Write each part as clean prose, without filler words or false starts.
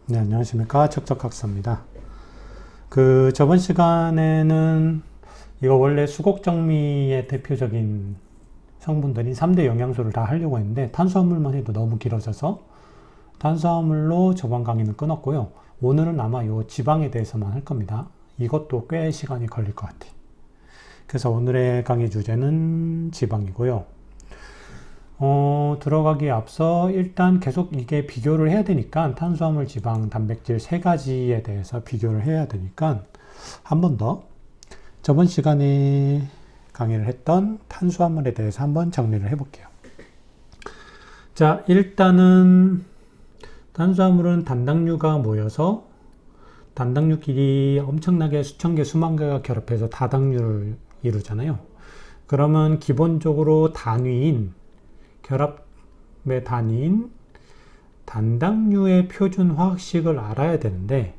네, 안녕하십니까. 척척학사입니다. 저번 시간에는 이거 원래 수곡정미의 대표적인 성분들인 3대 영양소를 다 하려고 했는데 탄수화물만 해도 너무 길어져서 탄수화물로 저번 강의는 끊었고요. 오늘은 아마 이 지방에 대해서만 할 겁니다. 이것도 꽤 시간이 걸릴 것 같아요. 그래서 오늘의 강의 주제는 지방이고요. 들어가기에 앞서 일단 계속 이게 비교를 해야 되니까 탄수화물, 지방, 단백질 세 가지에 대해서 비교를 해야 되니까 한 번 더 저번 시간에 강의를 했던 탄수화물에 대해서 한번 정리를 해볼게요. 자, 일단은 탄수화물은 단당류가 모여서 단당류끼리 엄청나게 수천 개, 수만 개가 결합해서 다당류를 이루잖아요. 그러면 기본적으로 단위인 결합의 단위인 단당류의 표준 화학식을 알아야 되는데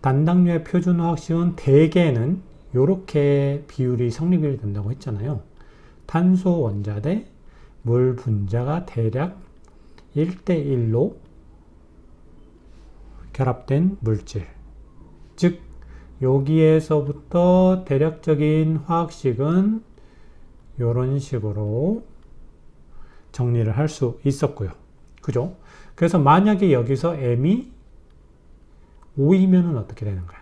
단당류의 표준 화학식은 대개는 이렇게 비율이 성립이 된다고 했잖아요. 탄소 원자 대 물 분자가 대략 1대1로 결합된 물질. 즉 여기에서부터 대략적인 화학식은 이런 식으로 정리를 할 수 있었고요. 그죠? 그래서 만약에 여기서 M이 5이면은 어떻게 되는 거야?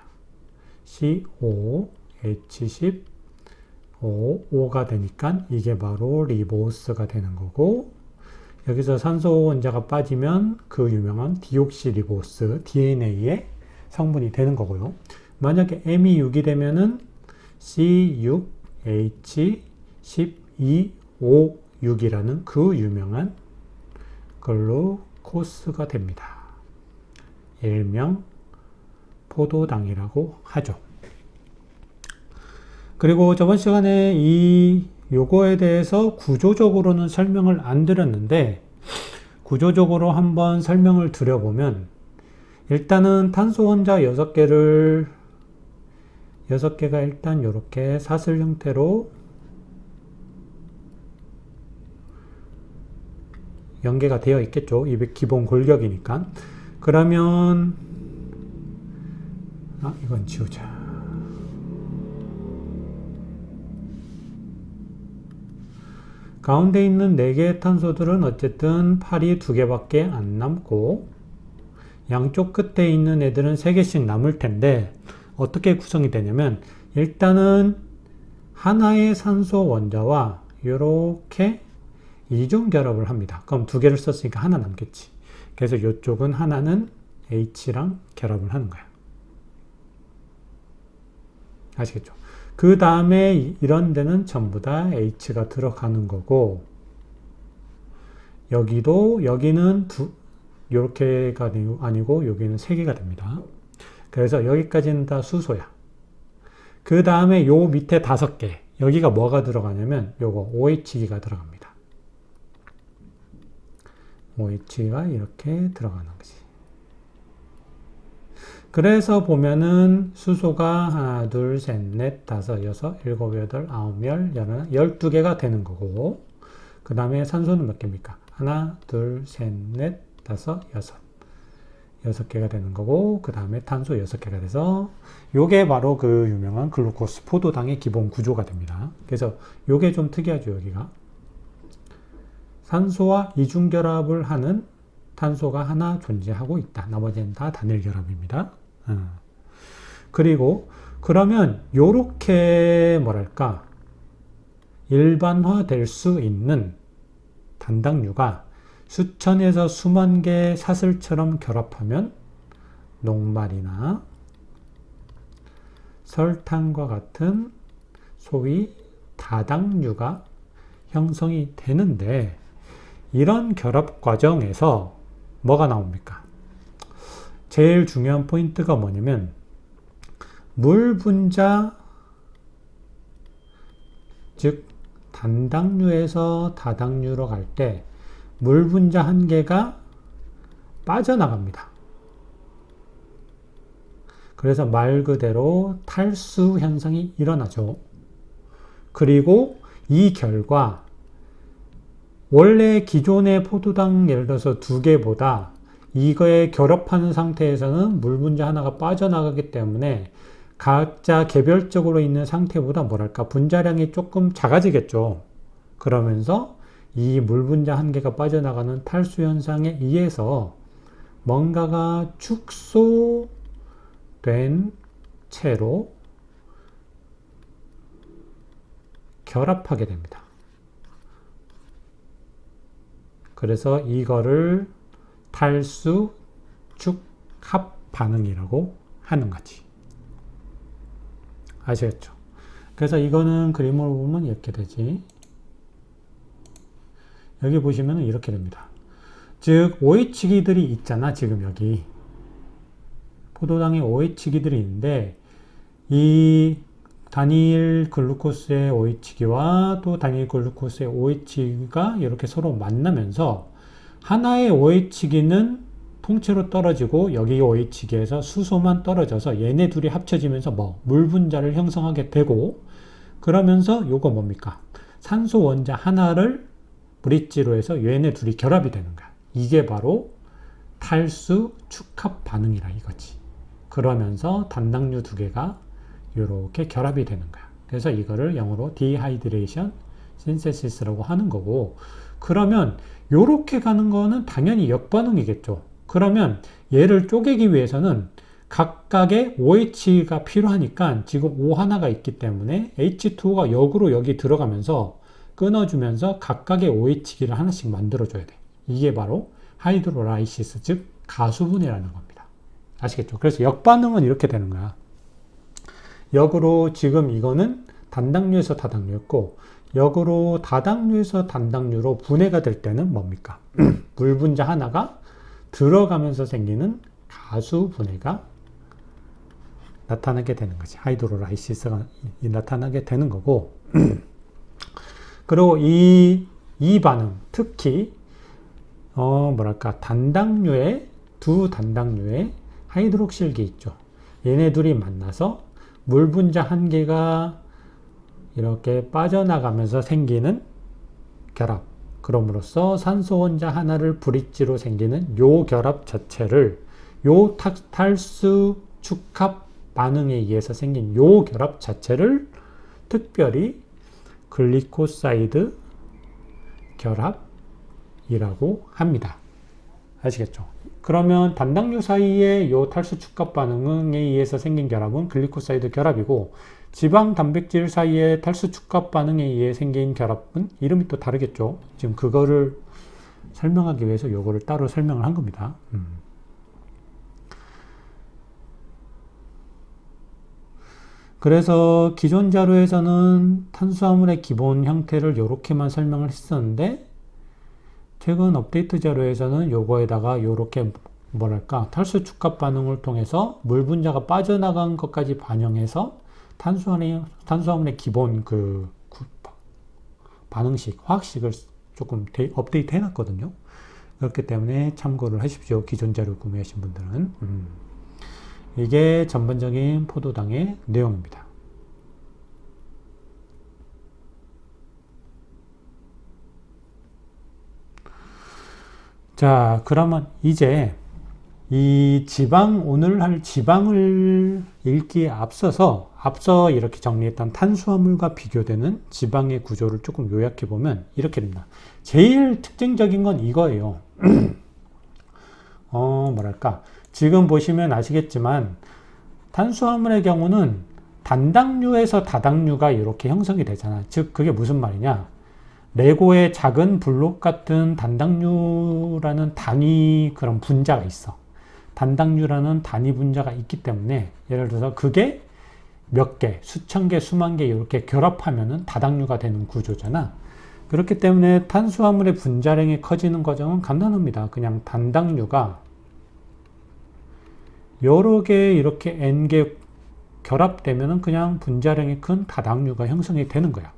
CO, H10, O가 되니까 이게 바로 리보스가 되는 거고, 여기서 산소 원자가 빠지면 그 유명한 디옥시리보스, DNA의 성분이 되는 거고요. 만약에 M이 6이 되면은 C6H12O6이라는 그 유명한 글루코스가 됩니다. 일명 포도당이라고 하죠. 그리고 저번 시간에 요거에 대해서 구조적으로는 설명을 안 드렸는데 구조적으로 한번 설명을 드려보면 일단은 탄소 원자 6개가 일단 이렇게 사슬 형태로 연계가 되어 있겠죠. 이 기본 골격이니까. 그러면 이건 지우자. 가운데 있는 4개의 탄소들은 어쨌든 팔이 2개밖에 안 남고 양쪽 끝에 있는 애들은 3개씩 남을 텐데 어떻게 구성이 되냐면 일단은 하나의 산소 원자와 이렇게 이중 결합을 합니다. 그럼 2개를 썼으니까 하나 남겠지. 그래서 이쪽은 하나는 H랑 결합을 하는 거야. 아시겠죠? 그 다음에 이런 데는 전부 다 H가 들어가는 거고 여기는 이렇게가 아니고 여기는 3개가 됩니다. 그래서 여기까지는 다 수소야. 그 다음에 요 밑에 5개 여기가 뭐가 들어가냐면 요거 OH기가 들어갑니다. OH가 이렇게 들어가는 거지. 그래서 보면은 수소가 하나, 둘, 셋, 넷, 다섯, 여섯, 일곱, 여덟, 아홉, 열, 12개가 되는 거고 그 다음에 산소는 몇 개입니까? 하나, 둘, 셋, 넷, 다섯, 여섯. 6개가 되는 거고 그 다음에 탄소 6개가 돼서 요게 바로 그 유명한 글루코스 포도당의 기본 구조가 됩니다. 그래서 요게 좀 특이하죠. 여기가 산소와 이중결합을 하는 탄소가 하나 존재하고 있다. 나머지는 다 단일결합입니다. 그리고 그러면 요렇게 뭐랄까 일반화될 수 있는 단당류가 수천에서 수만 개의 사슬처럼 결합하면 녹말이나 설탕과 같은 소위 다당류가 형성이 되는데 이런 결합 과정에서 뭐가 나옵니까? 제일 중요한 포인트가 뭐냐면 물 분자, 즉 단당류에서 다당류로 갈 때 물 분자 1개가 빠져나갑니다. 그래서 말 그대로 탈수 현상이 일어나죠. 그리고 이 결과 원래 기존의 포도당 예를 들어서 2개보다 이거에 결합하는 상태에서는 물 분자 하나가 빠져나가기 때문에 각자 개별적으로 있는 상태보다 뭐랄까 분자량이 조금 작아지겠죠. 그러면서 이 물 분자 한 개가 빠져나가는 탈수 현상에 의해서 뭔가가 축소된 채로 결합하게 됩니다. 그래서 이거를 탈수 축합 반응이라고 하는 거지. 아시겠죠? 그래서 이거는 그림으로 보면 이렇게 되지. 여기 보시면 이렇게 됩니다. 즉 OH기들이 있잖아. 지금 여기 포도당에 OH기들이 있는데 이 다닐 글루코스의 OH기와 또 다닐 글루코스의 OH기가 이렇게 서로 만나면서 하나의 OH기는 통째로 떨어지고 여기 OH기에서 수소만 떨어져서 얘네 둘이 합쳐지면서 물 분자를 형성하게 되고, 그러면서 요거 뭡니까? 산소 원자 하나를 브릿지로 해서 얘네 둘이 결합이 되는 거야. 이게 바로 탈수 축합 반응이라 이거지. 그러면서 단당류 두 개가 이렇게 결합이 되는 거야. 그래서 이거를 영어로 디하이드레이션 신세시스라고 하는 거고, 그러면 요렇게 가는 거는 당연히 역반응이겠죠. 그러면 얘를 쪼개기 위해서는 각각의 OH가 필요하니까 지금 O 하나가 있기 때문에 H2O가 역으로 여기 들어가면서 끊어주면서 각각의 OH기를 하나씩 만들어줘야 돼. 이게 바로 하이드로라이시스, 즉 가수분해라는 겁니다. 아시겠죠? 그래서 역반응은 이렇게 되는 거야. 역으로 지금 이거는 단당류에서 다당류였고, 역으로 다당류에서 단당류로 분해가 될 때는 뭡니까? 물 분자 하나가 들어가면서 생기는 가수 분해가 나타나게 되는 거지. 하이드로라이시스가 나타나게 되는 거고, 그리고 이 반응, 특히 단당류의 두 단당류의 하이드록실기 있죠. 얘네 둘이 만나서 물 분자 한 개가 이렇게 빠져나가면서 생기는 결합. 그럼으로써 산소 원자 하나를 브릿지로 생기는 요 결합 자체를 요 탈수 축합 반응에 의해서 생긴 요 결합 자체를 특별히 글리코사이드 결합이라고 합니다. 아시겠죠? 그러면 단당류 사이의 요 탈수 축합 반응에 의해서 생긴 결합은 글리코사이드 결합이고, 지방 단백질 사이의 탈수 축합 반응에 의해 생긴 결합은 이름이 또 다르겠죠. 지금 그거를 설명하기 위해서 요거를 따로 설명을 한 겁니다. 그래서 기존 자료에서는 탄수화물의 기본 형태를 이렇게만 설명을 했었는데, 최근 업데이트 자료에서는 요거에다가 요렇게 탈수 축합 반응을 통해서 물 분자가 빠져나간 것까지 반영해서 탄수화물의 기본 반응식, 화학식을 조금 업데이트 해놨거든요. 그렇기 때문에 참고를 하십시오. 기존 자료 구매하신 분들은. 이게 전반적인 포도당의 내용입니다. 자, 그러면 이제 이 오늘 할 지방을 읽기에 앞서 이렇게 정리했던 탄수화물과 비교되는 지방의 구조를 조금 요약해 보면 이렇게 됩니다. 제일 특징적인 건 이거예요. 지금 보시면 아시겠지만 탄수화물의 경우는 단당류에서 다당류가 이렇게 형성이 되잖아. 즉 그게 무슨 말이냐? 레고의 작은 블록 같은 단당류라는 단위 그런 분자가 있어. 단당류라는 단위 분자가 있기 때문에 예를 들어서 그게 몇 개, 수천 개, 수만 개 이렇게 결합하면은 다당류가 되는 구조잖아. 그렇기 때문에 탄수화물의 분자량이 커지는 과정은 간단합니다. 그냥 단당류가 여러 개 이렇게 N개 결합되면은 그냥 분자량이 큰 다당류가 형성이 되는 거야.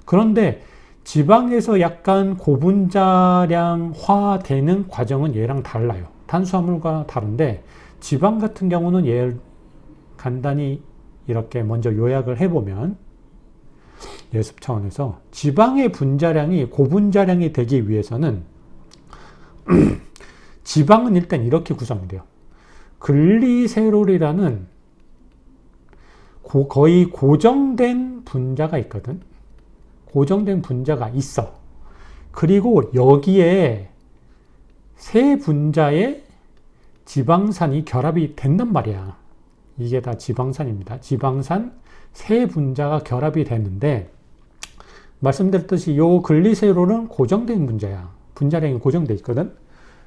그런데 지방에서 약간 고분자량화되는 과정은 얘랑 달라요. 탄수화물과 다른데 지방 같은 경우는 얘를 간단히 이렇게 먼저 요약을 해보면 예습 차원에서 지방의 분자량이 고분자량이 되기 위해서는 지방은 일단 이렇게 구성이 돼요. 글리세롤이라는 거의 고정된 분자가 있거든. 고정된 분자가 있어. 그리고 여기에 세 분자의 지방산이 결합이 된단 말이야. 이게 다 지방산입니다. 지방산 세 분자가 결합이 되는데, 말씀드렸듯이 이 글리세롤은 고정된 분자야. 분자량이 고정돼 있거든.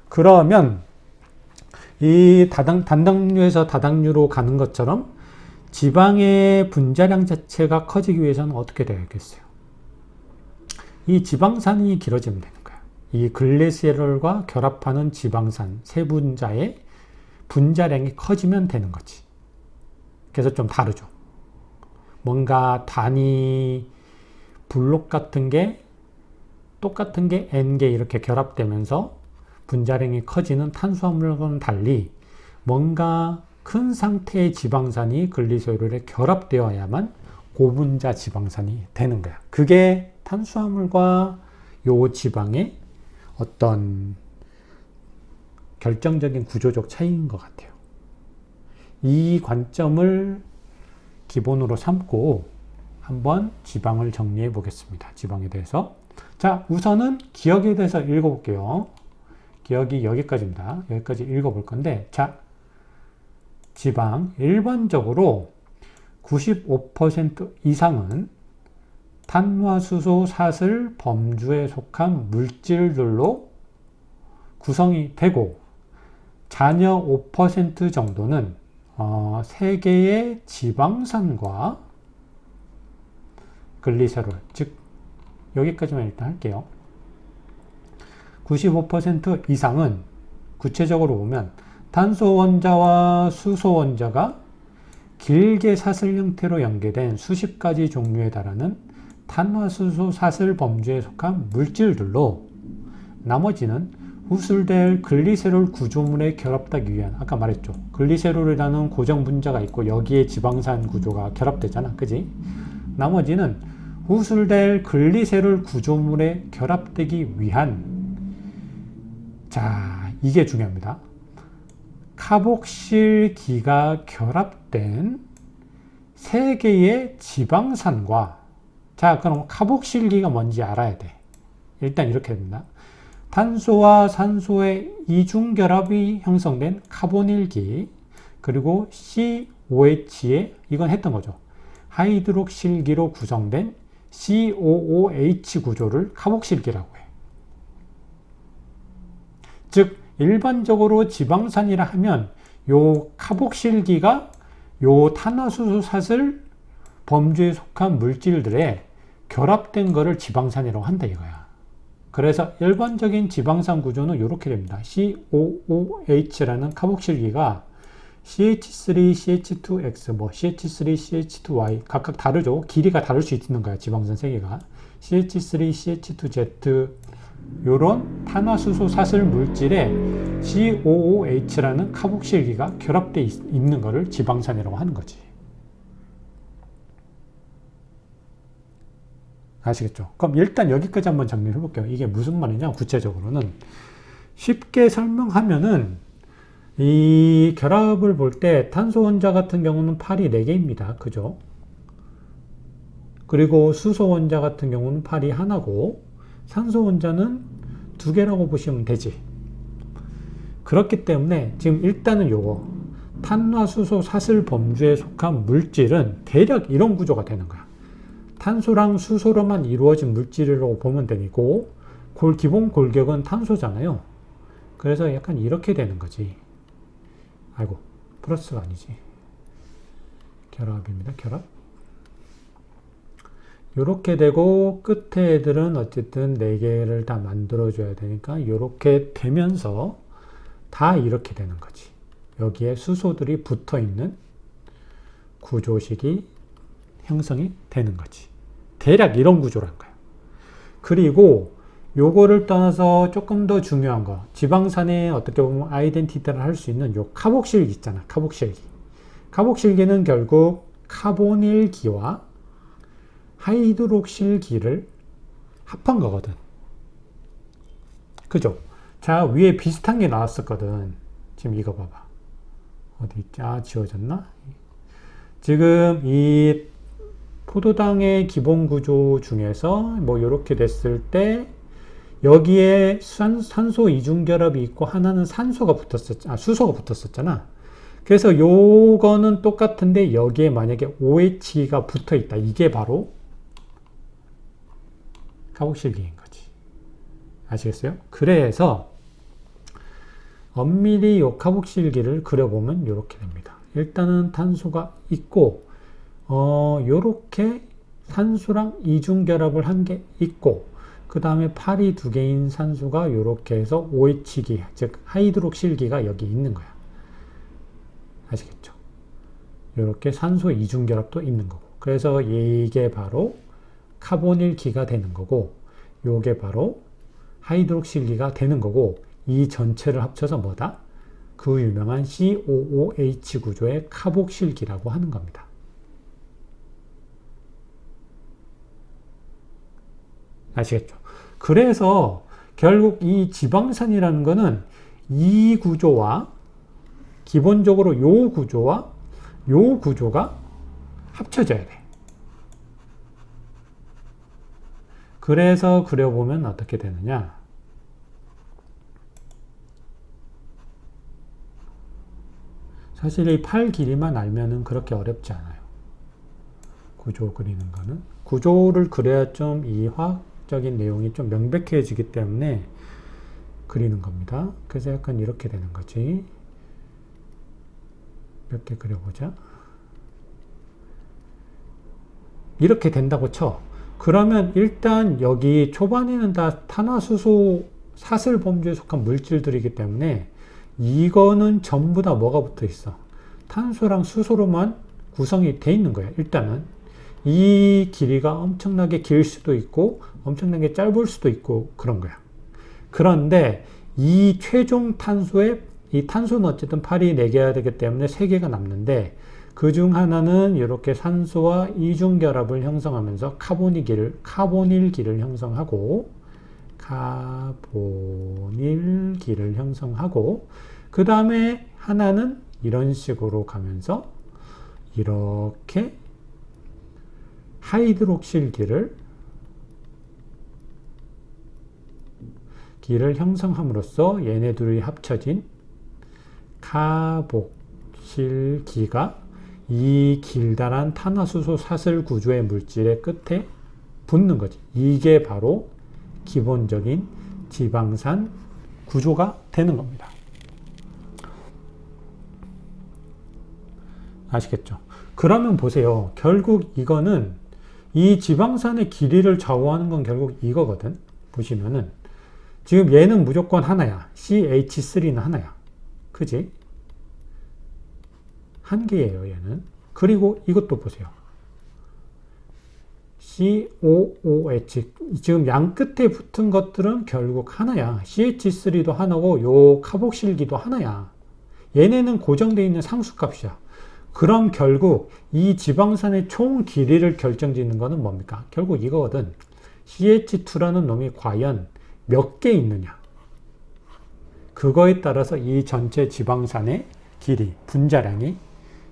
그러면 이 단당류에서 다당류로 가는 것처럼 지방의 분자량 자체가 커지기 위해서는 어떻게 되어야겠어요? 이 지방산이 길어지면 되는 거야. 이 글리세롤과 결합하는 지방산 세 분자의 분자량이 커지면 되는 거지. 그래서 좀 다르죠. 뭔가 단위 블록 같은 게 똑같은 게 N개 이렇게 결합되면서 분자량이 커지는 탄수화물과는 달리 뭔가 큰 상태의 지방산이 글리세롤에 결합되어야만 고분자 지방산이 되는 거야. 그게 탄수화물과 요 지방의 어떤 결정적인 구조적 차이인 것 같아요. 이 관점을 기본으로 삼고 한번 지방을 정리해 보겠습니다. 지방에 대해서. 자, 우선은 기억에 대해서 읽어볼게요. 기억이 여기까지입니다. 여기까지 읽어볼 건데, 자, 지방 일반적으로 95% 이상은 탄화수소 사슬 범주에 속한 물질들로 구성이 되고, 잔여 5% 정도는 세 개의 지방산과 글리세롤, 즉 여기까지만 일단 할게요. 95% 이상은 구체적으로 보면 탄소 원자와 수소 원자가 길게 사슬 형태로 연계된 수십 가지 종류에 달하는 탄화수소 사슬 범주에 속한 물질들로, 나머지는 후술될 글리세롤 구조물에 결합되기 위한, 아까 말했죠. 글리세롤이라는 고정 분자가 있고 여기에 지방산 구조가 결합되잖아. 그지? 나머지는 후술될 글리세롤 구조물에 결합되기 위한, 자, 이게 중요합니다. 카복실기가 결합된 세 개의 지방산과, 자, 그럼 카복실기가 뭔지 알아야 돼. 일단 이렇게 됩니다. 탄소와 산소의 이중결합이 형성된 카보닐기, 그리고 COH에, 이건 했던 거죠. 하이드록실기로 구성된 COOH 구조를 카복실기라고 해. 즉, 일반적으로 지방산이라 하면 요 카복실기가 요 탄화수소 사슬 범주에 속한 물질들에 결합된 거를 지방산이라고 한다 이거야. 그래서 일반적인 지방산 구조는 이렇게 됩니다. COOH라는 카복실기가 CH3, CH2X, CH3, CH2Y 각각 다르죠. 길이가 다를 수 있는 거야. 지방산 세 개가. CH3, CH2Z 요런 탄화수소 사슬 물질에 COOH라는 카복실기가 결합되어 있는 거를 지방산이라고 하는 거지. 아시겠죠? 그럼 일단 여기까지 한번 정리를 해볼게요. 이게 무슨 말이냐? 구체적으로는 쉽게 설명하면은 이 결합을 볼 때 탄소 원자 같은 경우는 팔이 4개입니다. 그죠? 그리고 수소 원자 같은 경우는 팔이 하나고 산소 원자는 2개라고 보시면 되지. 그렇기 때문에 지금 일단은 요거 탄화수소 사슬 범주에 속한 물질은 대략 이런 구조가 되는 거야. 탄소랑 수소로만 이루어진 물질이라고 보면 되고, 기본 골격은 탄소잖아요. 그래서 약간 이렇게 되는 거지. 아이고, 플러스가 아니지. 결합입니다. 결합. 요렇게 되고, 끝에 애들은 어쨌든 4개를 다 만들어줘야 되니까 요렇게 되면서 다 이렇게 되는 거지. 여기에 수소들이 붙어 있는 구조식이 형성이 되는 거지. 대략 이런 구조란 거야. 그리고 요거를 떠나서 조금 더 중요한 거, 지방산에 어떻게 보면 아이덴티티를 할 수 있는 요 카복실기 있잖아. 카복실기. 카복실기는 결국 카보닐기와 하이드록실기를 합한 거거든. 그죠? 자, 위에 비슷한 게 나왔었거든. 지금 이거 봐봐. 어디 있지? 아, 지워졌나? 지금 이 포도당의 기본 구조 중에서 뭐 이렇게 됐을 때 여기에 산소 이중결합이 있고 하나는 수소가 붙었었잖아. 그래서 요거는 똑같은데 여기에 만약에 OH가 붙어 있다. 이게 바로 카복실기인 거지. 아시겠어요? 그래서 엄밀히 요 카복실기를 그려보면 이렇게 됩니다. 일단은 탄소가 있고 요렇게 산소랑 이중결합을 한 게 있고 그 다음에 팔이 두 개인 산소가 요렇게 해서 OH기, 즉 하이드록실기가 여기 있는 거야. 아시겠죠? 요렇게 산소 이중결합도 있는 거고. 그래서 이게 바로 카보닐기가 되는 거고 요게 바로 하이드록실기가 되는 거고 이 전체를 합쳐서 뭐다? 그 유명한 COOH 구조의 카복실기라고 하는 겁니다. 아시겠죠? 그래서 결국 이 지방산이라는 거는 이 구조와 기본적으로 요 구조와 요 구조가 합쳐져야 돼. 그래서 그려보면 어떻게 되느냐? 사실 이 팔 길이만 알면은 그렇게 어렵지 않아요. 구조 그리는 거는. 구조를 그려야 좀 이 화학적인 내용이 좀 명백해지기 때문에 그리는 겁니다. 그래서 약간 이렇게 되는 거지. 몇 개 그려보자. 이렇게 된다고 쳐. 그러면 일단 여기 초반에는 다 탄화수소 사슬 범주에 속한 물질들이기 때문에 이거는 전부 다 뭐가 붙어 있어? 탄소랑 수소로만 구성이 돼 있는 거야. 일단은 이 길이가 엄청나게 길 수도 있고 엄청나게 짧을 수도 있고 그런 거야. 그런데 이 최종 탄소에 이 탄소는 어쨌든 팔이 4개가 되기 때문에 3개가 남는데 그 중 하나는 이렇게 산소와 이중결합을 형성하면서 카보닐기를 형성하고 그 다음에 하나는 이런 식으로 가면서 이렇게 하이드록실기를 형성함으로써 얘네 둘이 합쳐진 카복실기가 이 길다란 탄화수소 사슬 구조의 물질의 끝에 붙는 거지. 이게 바로 기본적인 지방산 구조가 되는 겁니다. 아시겠죠? 그러면 보세요. 결국 이거는 이 지방산의 길이를 좌우하는 건 결국 이거거든. 보시면은 지금 얘는 무조건 하나야. CH3는 하나야. 그지? 한 개예요, 얘는. 그리고 이것도 보세요. COOH. 지금 양 끝에 붙은 것들은 결국 하나야. CH3도 하나고 요 카복실기도 하나야. 얘네는 고정되어 있는 상수값이야. 그럼 결국 이 지방산의 총 길이를 결정짓는 거는 뭡니까? 결국 이거거든. CH2라는 놈이 과연 몇 개 있느냐? 그거에 따라서 이 전체 지방산의 길이, 분자량이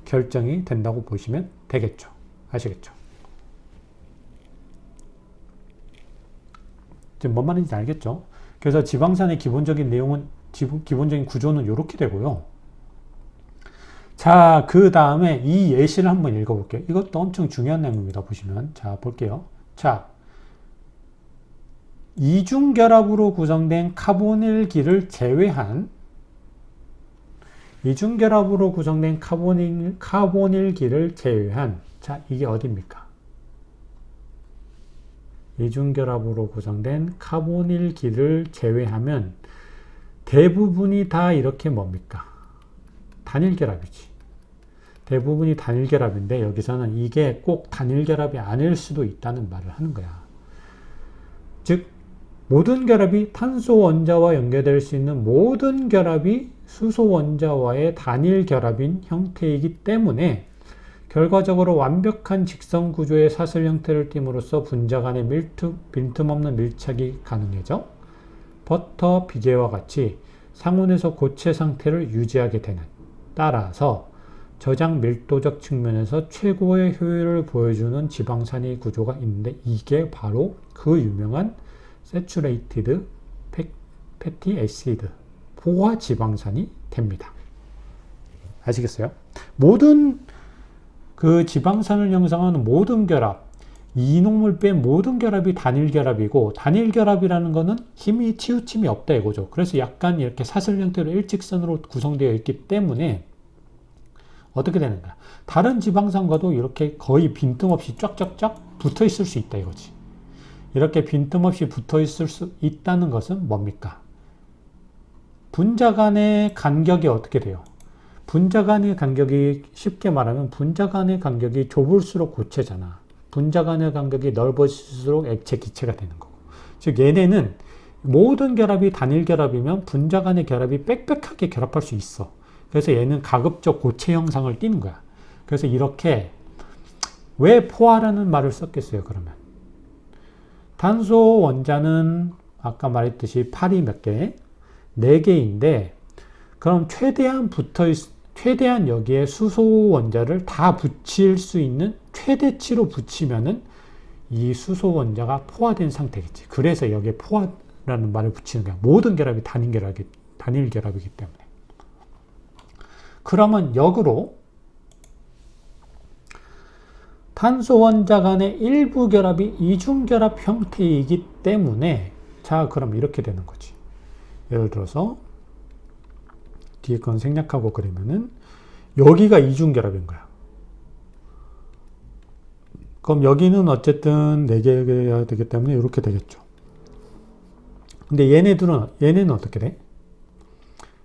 결정이 된다고 보시면 되겠죠. 아시겠죠? 지금 뭔 말인지 알겠죠? 그래서 지방산의 기본적인 내용은, 기본적인 구조는 이렇게 되고요. 자, 그 다음에 이 예시를 한번 읽어볼게요. 이것도 엄청 중요한 내용입니다. 보시면. 자, 볼게요. 자, 이중결합으로 구성된 카보닐기를 제외한 카보닐기를 제외한 자, 이게 어디입니까? 이중결합으로 구성된 카보닐기를 제외하면 대부분이 다 이렇게 뭡니까? 단일결합이지. 대부분이 단일결합인데 여기서는 이게 꼭 단일결합이 아닐 수도 있다는 말을 하는 거야. 즉 모든 결합이 탄소 원자와 연결될 수 있는 모든 결합이 수소 원자와의 단일 결합인 형태이기 때문에 결과적으로 완벽한 직선 구조의 사슬 형태를 띠므로써 분자 간의 빈틈없는 밀착이 가능해져 버터 비계와 같이 상온에서 고체 상태를 유지하게 되는, 따라서 저장 밀도적 측면에서 최고의 효율을 보여주는 지방산의 구조가 있는데, 이게 바로 그 유명한 Saturated Fatty Acid, 포화 지방산이 됩니다. 아시겠어요? 모든 그 지방산을 형성하는 모든 결합, 이농을 뺀 모든 결합이 단일 결합이고, 단일 결합이라는 거는 힘이 치우침이 없다 이거죠. 그래서 약간 이렇게 사슬 형태로 일직선으로 구성되어 있기 때문에 어떻게 되는가? 다른 지방산과도 이렇게 거의 빈틈없이 쫙쫙쫙 붙어 있을 수 있다 이거지. 이렇게 빈틈없이 붙어 있을 수 있다는 것은 뭡니까? 분자 간의 간격이 어떻게 돼요? 분자 간의 간격이, 쉽게 말하면 분자 간의 간격이 좁을수록 고체잖아. 분자 간의 간격이 넓어질수록 액체 기체가 되는 거고. 즉 얘네는 모든 결합이 단일 결합이면 분자 간의 결합이 빽빽하게 결합할 수 있어. 그래서 얘는 가급적 고체 형상을 띠는 거야. 그래서 이렇게, 왜 포화라는 말을 썼겠어요, 그러면? 탄소 원자는 아까 말했듯이 팔이 몇 개? 4개인데, 그럼 최대한 여기에 수소 원자를 다 붙일 수 있는 최대치로 붙이면은 이 수소 원자가 포화된 상태겠지. 그래서 여기에 포화라는 말을 붙이는 거야. 모든 결합이 단일 결합이기 때문에. 그러면 역으로 탄소 원자 간의 일부 결합이 이중결합 형태이기 때문에, 자, 그럼 이렇게 되는 거지. 예를 들어서 뒤에 건 생략하고 그러면은 여기가 이중결합인 거야. 그럼 여기는 어쨌든 4개가 되기 때문에 이렇게 되겠죠. 근데 얘네는 어떻게 돼?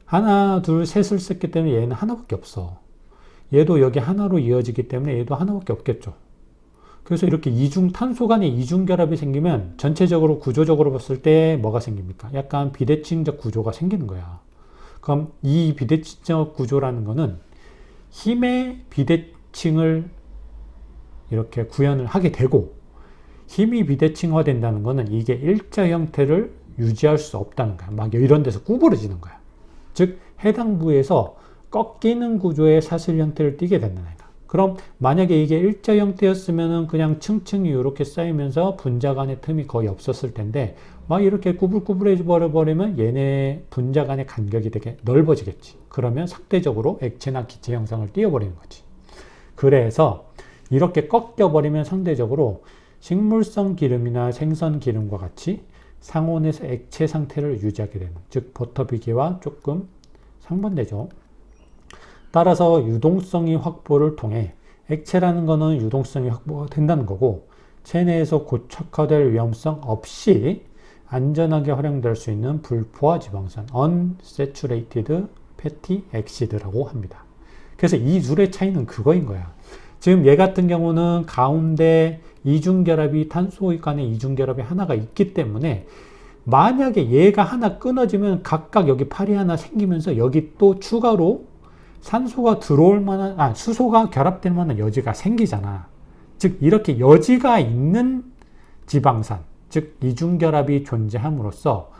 하나, 둘, 셋을 썼기 때문에 얘는 하나밖에 없어. 얘도 여기 하나로 이어지기 때문에 얘도 하나밖에 없겠죠. 그래서 이렇게 탄소 간의 이중결합이 생기면 전체적으로 구조적으로 봤을 때 뭐가 생깁니까? 약간 비대칭적 구조가 생기는 거야. 그럼 이 비대칭적 구조라는 거는 힘의 비대칭을 이렇게 구현을 하게 되고, 힘이 비대칭화된다는 거는 이게 일자 형태를 유지할 수 없다는 거야. 막 이런 데서 구부러지는 거야. 즉 해당 부에서 꺾이는 구조의 사슬 형태를 띠게 된다는 거야. 그럼 만약에 이게 일자 형태였으면 그냥 층층이 이렇게 쌓이면서 분자 간의 틈이 거의 없었을 텐데, 막 이렇게 구불구불해져 버리면 얘네 분자 간의 간격이 되게 넓어지겠지. 그러면 상대적으로 액체나 기체 형상을 띄워버리는 거지. 그래서 이렇게 꺾여버리면 상대적으로 식물성 기름이나 생선 기름과 같이 상온에서 액체 상태를 유지하게 되는, 즉 버터 비계와 조금 상반되죠. 따라서 유동성이 확보를 통해, 액체라는 거는 유동성이 확보가 된다는 거고, 체내에서 고착화될 위험성 없이 안전하게 활용될 수 있는 불포화 지방산, unsaturated fatty acid라고 합니다. 그래서 이 둘의 차이는 그거인 거야. 지금 얘 같은 경우는 가운데 이중결합이, 탄소 간의 이중결합이 하나가 있기 때문에 만약에 얘가 하나 끊어지면 각각 여기 팔이 하나 생기면서 여기 또 추가로 산소가 들어올 만한, 수소가 결합될 만한 여지가 생기잖아. 즉 이렇게 여지가 있는 지방산, 즉 이중결합이 존재함으로써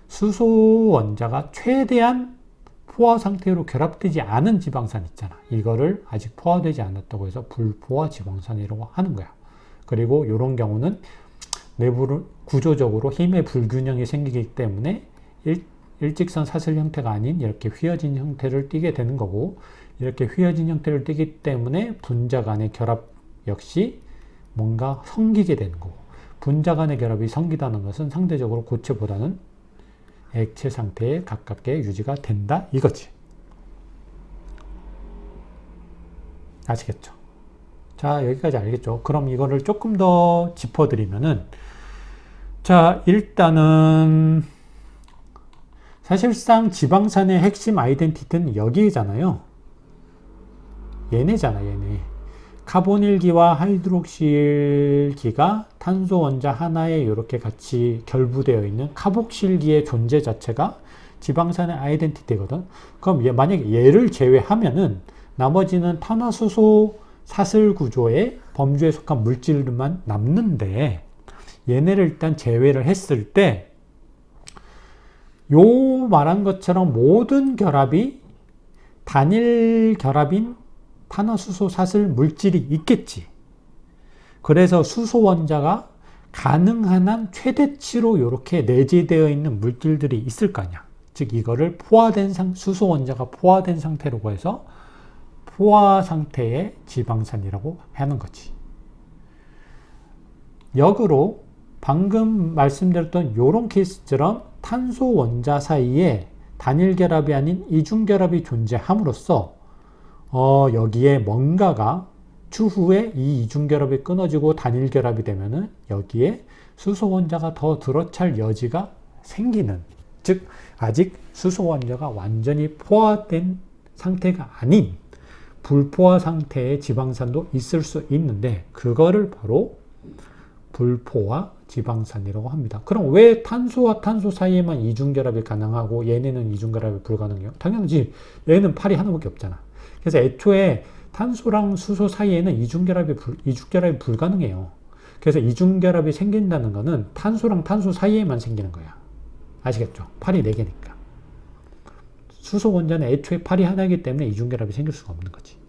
수소 원자가 최대한 포화 상태로 결합되지 않은 지방산 있잖아. 이거를 아직 포화되지 않았다고 해서 불포화 지방산이라고 하는 거야. 그리고 이런 경우는 내부를 구조적으로 힘의 불균형이 생기기 때문에 일직선 사슬 형태가 아닌 이렇게 휘어진 형태를 띠게 되는 거고, 이렇게 휘어진 형태를 띠기 때문에 분자 간의 결합 역시 뭔가 성기게 되는 거고, 분자 간의 결합이 성기다는 것은 상대적으로 고체보다는 액체 상태에 가깝게 유지가 된다 이거지. 아시겠죠? 자, 여기까지 알겠죠? 그럼 이거를 조금 더 짚어드리면은, 자, 일단은 사실상 지방산의 핵심 아이덴티티는 여기잖아요. 얘네잖아, 얘네. 카보닐기와 하이드록실기가 탄소 원자 하나에 이렇게 같이 결부되어 있는 카복실기의 존재 자체가 지방산의 아이덴티티거든. 그럼 만약에 얘를 제외하면은 나머지는 탄화수소 사슬 구조의 범주에 속한 물질만 남는데, 얘네를 일단 제외를 했을 때 요 말한 것처럼 모든 결합이 단일 결합인 탄화수소사슬 물질이 있겠지. 그래서 수소 원자가 가능한 한 최대치로 이렇게 내재되어 있는 물질들이 있을 거 아니야. 즉 이거를 수소 원자가 포화된 상태라고 해서 포화 상태의 지방산이라고 하는 거지. 역으로 방금 말씀드렸던 이런 케이스처럼 탄소 원자 사이에 단일 결합이 아닌 이중 결합이 존재함으로써 여기에 뭔가가 추후에 이 이중 결합이 끊어지고 단일 결합이 되면은 여기에 수소 원자가 더 들어찰 여지가 생기는, 즉 아직 수소 원자가 완전히 포화된 상태가 아닌 불포화 상태의 지방산도 있을 수 있는데 그거를 바로 불포화 지방산이라고 합니다. 그럼 왜 탄소와 탄소 사이에만 이중결합이 가능하고 얘네는 이중결합이 불가능해요? 당연하지. 얘는 팔이 하나밖에 없잖아. 그래서 애초에 탄소랑 수소 사이에는 이중결합이 불가능해요. 그래서 이중결합이 생긴다는 거는 탄소랑 탄소 사이에만 생기는 거야. 아시겠죠? 팔이 4개니까. 수소 원자는 애초에 팔이 하나이기 때문에 이중결합이 생길 수가 없는 거지.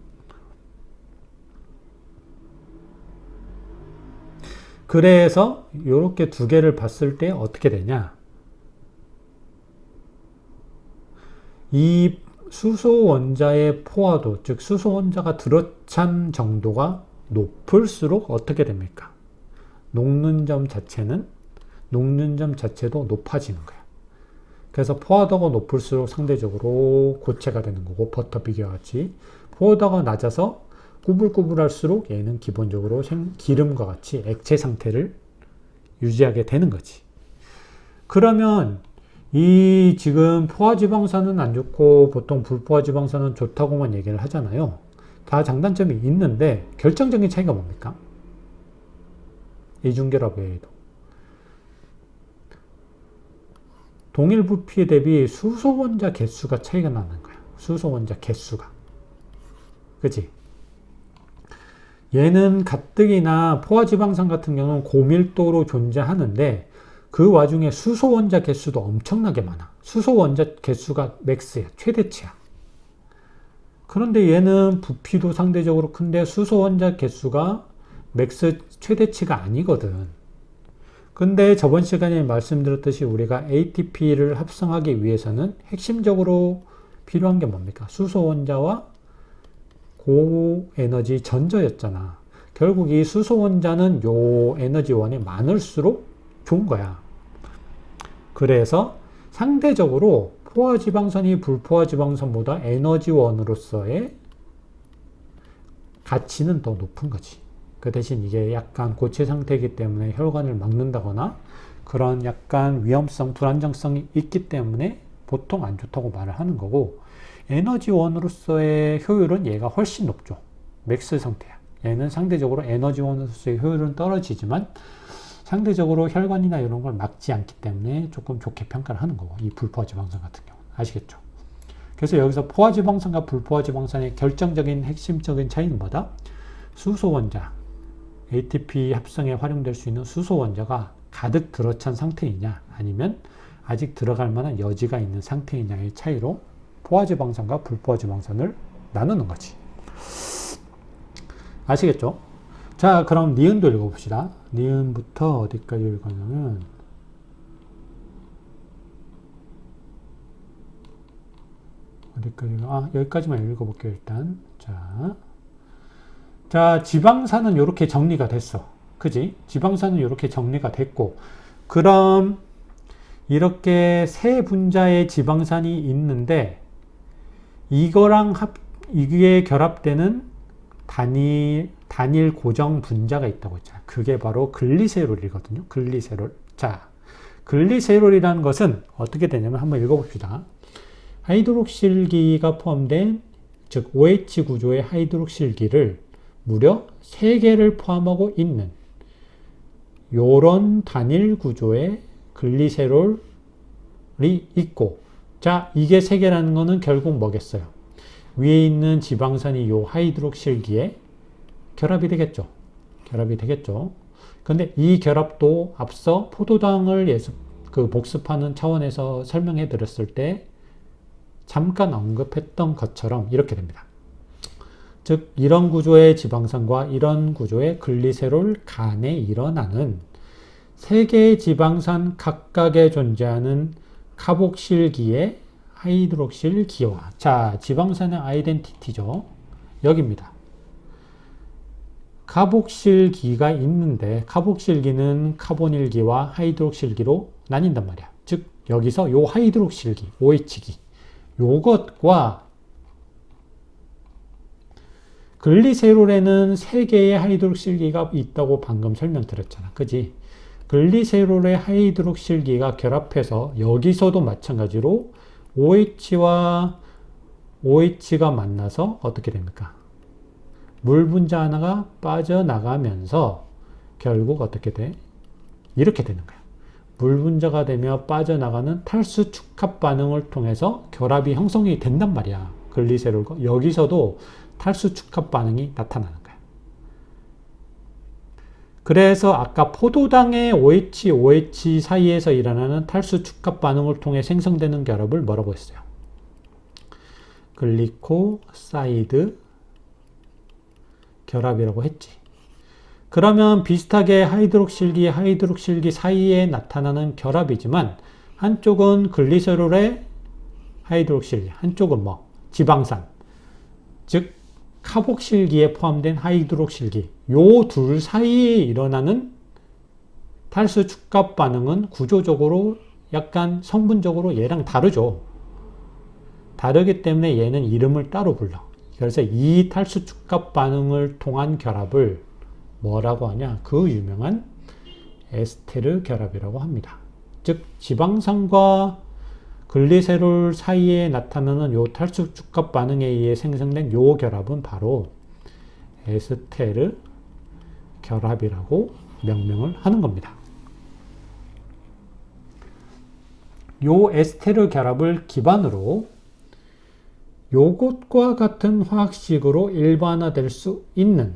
그래서 이렇게 두 개를 봤을 때 어떻게 되냐? 이 수소 원자의 포화도, 즉 수소 원자가 들어찬 정도가 높을수록 어떻게 됩니까? 녹는 점 자체도 높아지는 거야. 그래서 포화도가 높을수록 상대적으로 고체가 되는 거고, 버터비계와 같이 포화도가 낮아서 꾸불꾸불할수록 얘는 기본적으로 기름과 같이 액체 상태를 유지하게 되는 거지. 그러면 이 지금 포화지방산은 안 좋고 보통 불포화지방산은 좋다고만 얘기를 하잖아요. 다 장단점이 있는데 결정적인 차이가 뭡니까? 이중결합 외에도 동일 부피 대비 수소 원자 개수가 차이가 나는 거야. 수소 원자 개수가. 그치? 얘는 가뜩이나 포화지방산 같은 경우는 고밀도로 존재하는데 그 와중에 수소 원자 개수도 엄청나게 많아. 수소 원자 개수가 맥스야. 최대치야. 그런데 얘는 부피도 상대적으로 큰데 수소 원자 개수가 맥스 최대치가 아니거든. 근데 저번 시간에 말씀드렸듯이 우리가 ATP를 합성하기 위해서는 핵심적으로 필요한 게 뭡니까? 수소 원자와 고에너지 전저였잖아. 결국 이 수소 원자는 요 에너지원이 많을수록 좋은 거야. 그래서 상대적으로 포화지방산이 불포화지방산보다 에너지원으로서의 가치는 더 높은 거지. 그 대신 이게 약간 고체 상태이기 때문에 혈관을 막는다거나 그런 약간 위험성, 불안정성이 있기 때문에 보통 안 좋다고 말을 하는 거고, 에너지원으로서의 효율은 얘가 훨씬 높죠. 맥스 상태야. 얘는 상대적으로 에너지원으로서의 효율은 떨어지지만 상대적으로 혈관이나 이런 걸 막지 않기 때문에 조금 좋게 평가를 하는 거고, 이 불포화지방산 같은 경우 아시겠죠? 그래서 여기서 포화지방산과 불포화지방산의 결정적인 핵심적인 차이는 뭐다? 수소 원자, ATP 합성에 활용될 수 있는 수소 원자가 가득 들어찬 상태이냐 아니면 아직 들어갈 만한 여지가 있는 상태이냐의 차이로 포화지방산과 불포화지방산을 나누는 거지. 아시겠죠? 자, 그럼 니은도 읽어봅시다. 니은부터 어디까지 읽었냐면 여기까지만 읽어볼게요. 일단 자, 지방산은 이렇게 정리가 됐어. 그지? 지방산은 이렇게 정리가 됐고, 그럼 이렇게 세 분자의 지방산이 있는데 이게 결합되는 단일 고정 분자가 있다고 했잖아요. 그게 바로 글리세롤이거든요. 글리세롤. 자, 글리세롤이라는 것은 어떻게 되냐면 한번 읽어봅시다. 하이드록실기가 포함된, 즉 OH 구조의 하이드록실기를 무려 3개를 포함하고 있는 요런 단일 구조의 글리세롤이 있고, 자, 이게 3개라는 거는 결국 뭐겠어요? 위에 있는 지방산이 요 하이드록실기에 결합이 되겠죠. 근데 이 결합도 앞서 포도당을 그 복습하는 차원에서 설명해 드렸을 때 잠깐 언급했던 것처럼 이렇게 됩니다. 즉 이런 구조의 지방산과 이런 구조의 글리세롤 간에 일어나는 세 개의 지방산 각각에 존재하는 카복실기의 하이드록실 기화. 자, 지방산의 아이덴티티죠. 여기입니다. 카복실기가 있는데 카복실기는 카보닐기와 하이드록실기로 나뉜단 말이야. 즉 여기서 요 하이드록실기, OH기 요것과 글리세롤에는 3개의 하이드록실기가 있다고 방금 설명드렸잖아. 그지? 글리세롤의 하이드록실기가 결합해서 여기서도 마찬가지로 OH와 OH가 만나서 어떻게 됩니까? 물 분자 하나가 빠져나가면서 결국 어떻게 돼? 이렇게 되는 거야. 물 분자가 되며 빠져나가는 탈수 축합 반응을 통해서 결합이 형성이 된단 말이야. 글리세롤과 여기서도 탈수 축합 반응이 나타나는 거야. 그래서 아까 포도당의 OH, OH 사이에서 일어나는 탈수 축합 반응을 통해 생성되는 결합을 뭐라고 했어요? 글리코사이드 결합이라고 했지. 그러면 비슷하게 하이드록실기 사이에 나타나는 결합이지만 한쪽은 글리세롤의 하이드록실기, 한쪽은 뭐? 지방산. 즉 카복실기에 포함된 하이드록실기. 요 둘 사이에 일어나는 탈수 축합 반응은 구조적으로 약간 성분적으로 얘랑 다르죠. 다르기 때문에 얘는 이름을 따로 불러. 그래서 이 탈수 축합 반응을 통한 결합을 뭐라고 하냐? 그 유명한 에스테르 결합이라고 합니다. 즉 지방산과 글리세롤 사이에 나타나는 요 탈수 축합 반응에 의해 생성된 요 결합은 바로 에스테르 결합이라고 명명을 하는 겁니다. 요 에스테르 결합을 기반으로 요것과 같은 화학식으로 일반화될 수 있는,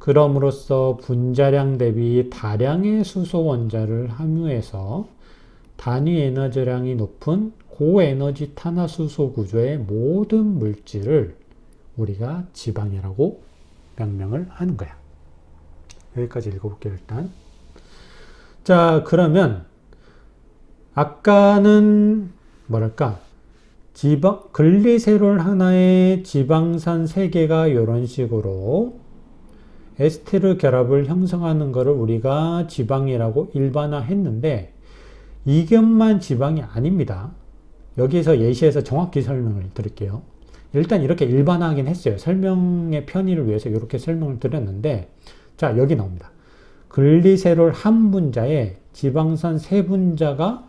그럼으로써 분자량 대비 다량의 수소 원자를 함유해서 단위 에너지량이 높은 고에너지 탄화수소 구조의 모든 물질을 우리가 지방이라고 명명을 하는 거야. 여기까지 읽어볼게요, 일단. 자, 그러면 아까는 뭐랄까? 글리세롤 하나에 지방산 3개가 이런 식으로 에스테르 결합을 형성하는 것을 우리가 지방이라고 일반화했는데 이것만 지방이 아닙니다. 여기서 예시에서 정확히 설명을 드릴게요. 일단 이렇게 일반화하긴 했어요. 설명의 편의를 위해서 이렇게 설명을 드렸는데, 자, 여기 나옵니다. 글리세롤 한 분자에 지방산 3분자가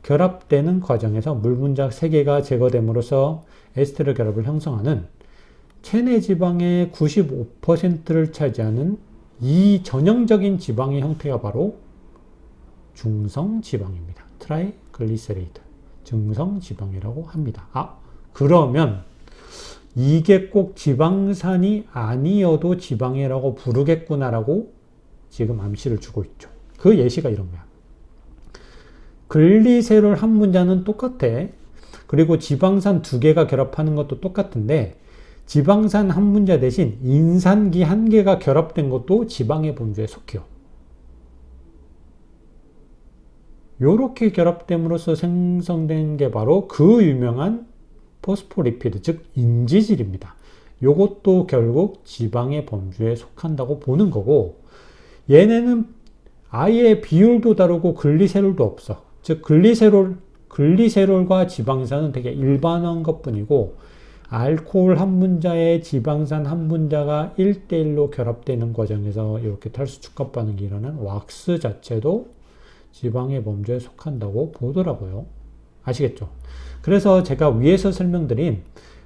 결합되는 과정에서 물 분자 3개가 제거됨으로써 에스테르 결합을 형성하는 체내 지방의 95%를 차지하는 이 전형적인 지방의 형태가 바로 중성 지방입니다. 트라이글리세리드, 중성 지방이라고 합니다. 아, 그러면 이게 꼭 지방산이 아니어도 지방이라고 부르겠구나라고 지금 암시를 주고 있죠. 그 예시가 이런 거야. 글리세롤 한 분자는 똑같아. 그리고 지방산 2개가 결합하는 것도 똑같은데 지방산 한 분자 대신 인산기 1개가 결합된 것도 지방의 범주에 속해요. 요렇게 결합됨으로써 생성된 게 바로 그 유명한 포스포리피드, 즉 인지질입니다. 요것도 결국 지방의 범주에 속한다고 보는 거고, 얘네는 아예 비율도 다르고 글리세롤도 없어. 즉 글리세롤과 지방산은 되게 일반화한 것뿐이고, 알코올 한 분자에 지방산 한 분자가 1대1로 결합되는 과정에서 이렇게 탈수 축합 반응이 일어난 왁스 자체도 지방의 범주에 속한다고 보더라고요. 아시겠죠? 그래서 제가 위에서 설명드린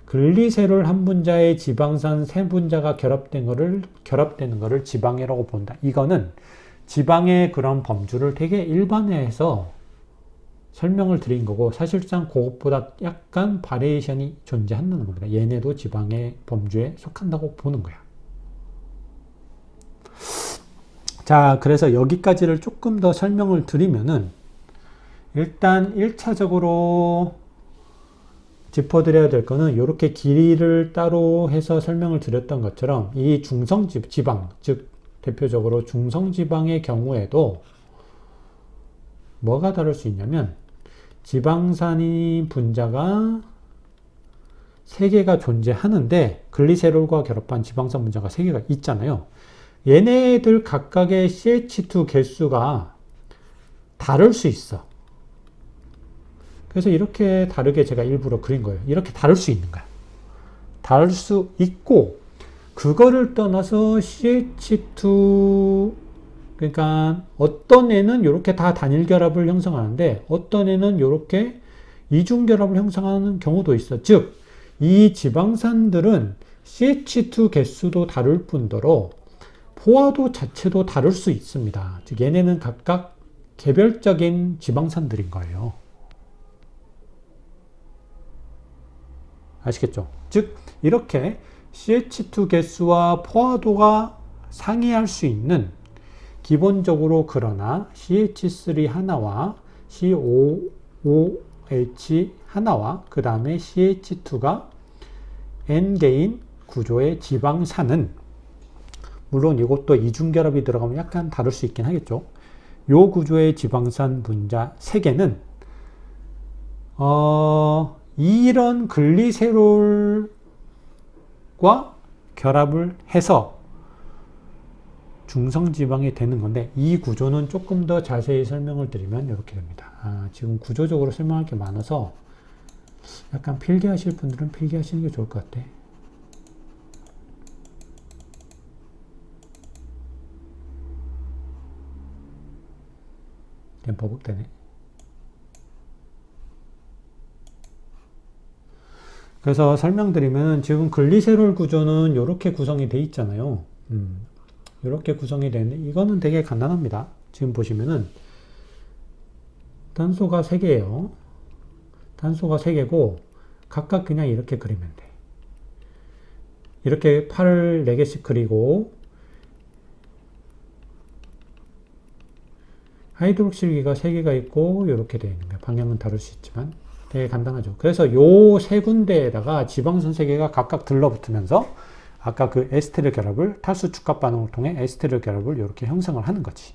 글리세롤 한 분자에 지방산 3분자가 결합되는 거를 지방이라고 본다. 이거는 지방의 그런 범주를 되게 일반화해서 설명을 드린 거고, 사실상 그것보다 약간 바리에이션이 존재한다는 겁니다. 얘네도 지방의 범주에 속한다고 보는 거야. 자, 그래서 여기까지를 조금 더 설명을 드리면은 일단 1차적으로 짚어드려야 될 거는 이렇게 길이를 따로 해서 설명을 드렸던 것처럼 이 중성지방, 즉 대표적으로 중성지방의 경우에도 뭐가 다를 수 있냐면 지방산이 분자가 3개가 존재하는데 글리세롤과 결합한 지방산 분자가 3개가 있잖아요. 얘네들 각각의 CH2 개수가 다를 수 있어. 그래서 이렇게 다르게 제가 일부러 그린 거예요. 이렇게 다를 수 있는 거야. 다를 수 있고 그거를 떠나서 CH2 그러니까 어떤 애는 이렇게 다 단일 결합을 형성하는데 어떤 애는 이렇게 이중 결합을 형성하는 경우도 있어. 즉, 이 지방산들은 CH2 개수도 다를 뿐더러 포화도 자체도 다를 수 있습니다. 즉, 얘네는 각각 개별적인 지방산들인 거예요. 아시겠죠? 즉, 이렇게 CH2 개수와 포화도가 상이할 수 있는 기본적으로 그러나 CH3 하나와 COOH 하나와 그 다음에 CH2가 N개인 구조의 지방산은 물론 이것도 이중결합이 들어가면 약간 다를 수 있긴 하겠죠. 요 구조의 지방산 분자 3개는 이런 글리세롤과 결합을 해서 중성지방이 되는 건데 이 구조는 조금 더 자세히 설명을 드리면 이렇게 됩니다. 지금 구조적으로 설명할 게 많아서 약간 필기하실 분들은 필기하시는 게 좋을 것 같아. 그냥 버벅대네. 그래서 설명드리면 지금 글리세롤 구조는 이렇게 구성이 돼 있잖아요. 이렇게 구성이 되는데 이거는 되게 간단합니다. 지금 보시면은 단소가 3개예요. 단소가 3개고 각각 그냥 이렇게 그리면 돼. 이렇게 팔을 4개씩 그리고 하이드록실기가 3개가 있고 이렇게 되어 있는 거예요. 방향은 다를 수 있지만 되게 간단하죠. 그래서 요 세 군데에다가 지방선 3개가 각각 들러붙으면서 아까 그 에스테르 결합을 탈수 축합 반응을 통해 에스테르 결합을 이렇게 형성을 하는 거지.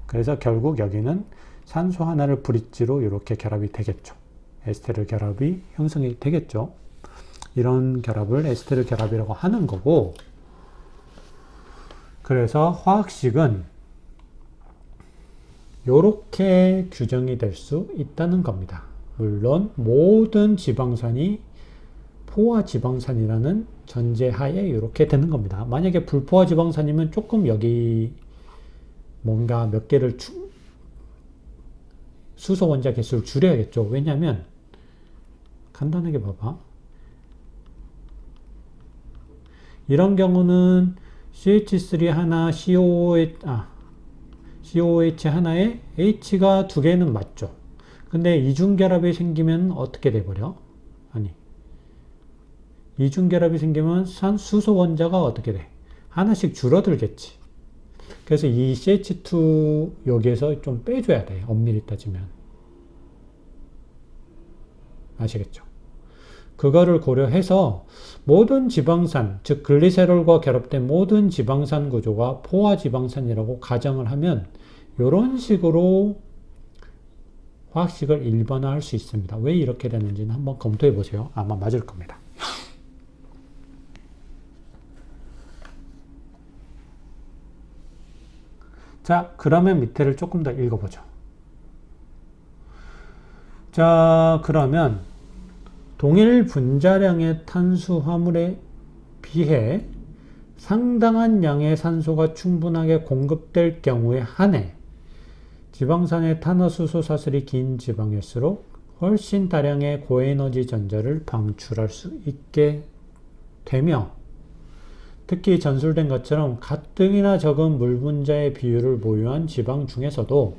그래서 결국 여기는 산소 하나를 브릿지로 이렇게 결합이 되겠죠. 에스테르 결합이 형성이 되겠죠. 이런 결합을 에스테르 결합이라고 하는 거고, 그래서 화학식은 이렇게 규정이 될 수 있다는 겁니다. 물론 모든 지방산이 포화 지방산이라는 전제하에 이렇게 되는 겁니다. 만약에 불포화 지방산이면 조금 여기 뭔가 몇 개를 수소 원자 개수를 줄여야겠죠. 왜냐하면 간단하게 봐봐. 이런 경우는 CH3 하나, COOH 하나에 H가 2개는 맞죠. 근데 이중결합이 생기면 어떻게 돼버려? 아니, 이중결합이 생기면 수소 원자가 어떻게 돼? 하나씩 줄어들겠지. 그래서 이 CH2 여기에서 좀 빼줘야 돼. 엄밀히 따지면. 아시겠죠? 그거를 고려해서 모든 지방산, 즉 글리세롤과 결합된 모든 지방산 구조가 포화 지방산이라고 가정을 하면 이런 식으로 화학식을 일반화할 수 있습니다. 왜 이렇게 되는지는 한번 검토해 보세요. 아마 맞을 겁니다. 자, 그러면 밑에를 조금 더 읽어보죠. 자, 그러면 동일 분자량의 탄수화물에 비해 상당한 양의 산소가 충분하게 공급될 경우에 한해 지방산의 탄화수소사슬이 긴 지방일수록 훨씬 다량의 고에너지 전자를 방출할 수 있게 되며, 특히 전술된 것처럼 가뜩이나 적은 물분자의 비율을 보유한 지방 중에서도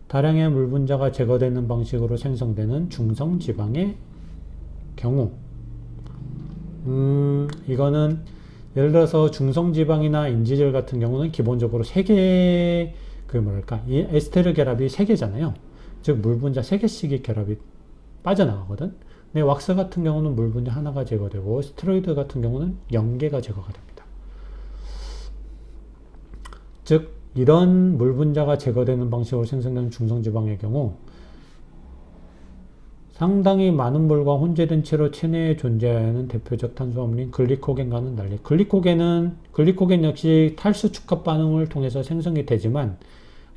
다량의 물분자가 제거되는 방식으로 생성되는 중성지방의 경우, 이거는 예를 들어서 중성지방이나 인지질 같은 경우는 기본적으로 3개의 이 에스테르 결합이 3개잖아요. 즉 물 분자 3개씩의 결합이 빠져나가거든. 근데 왁스 같은 경우는 물 분자 하나가 제거되고 스테로이드 같은 경우는 0개가 제거가 됩니다. 즉 이런 물 분자가 제거되는 방식으로 생성되는 중성지방의 경우 상당히 많은 물과 혼재된 채로 체내에 존재하는 대표적 탄수화물인 글리코겐과는 달리 글리코겐 역시 탈수 축합 반응을 통해서 생성이 되지만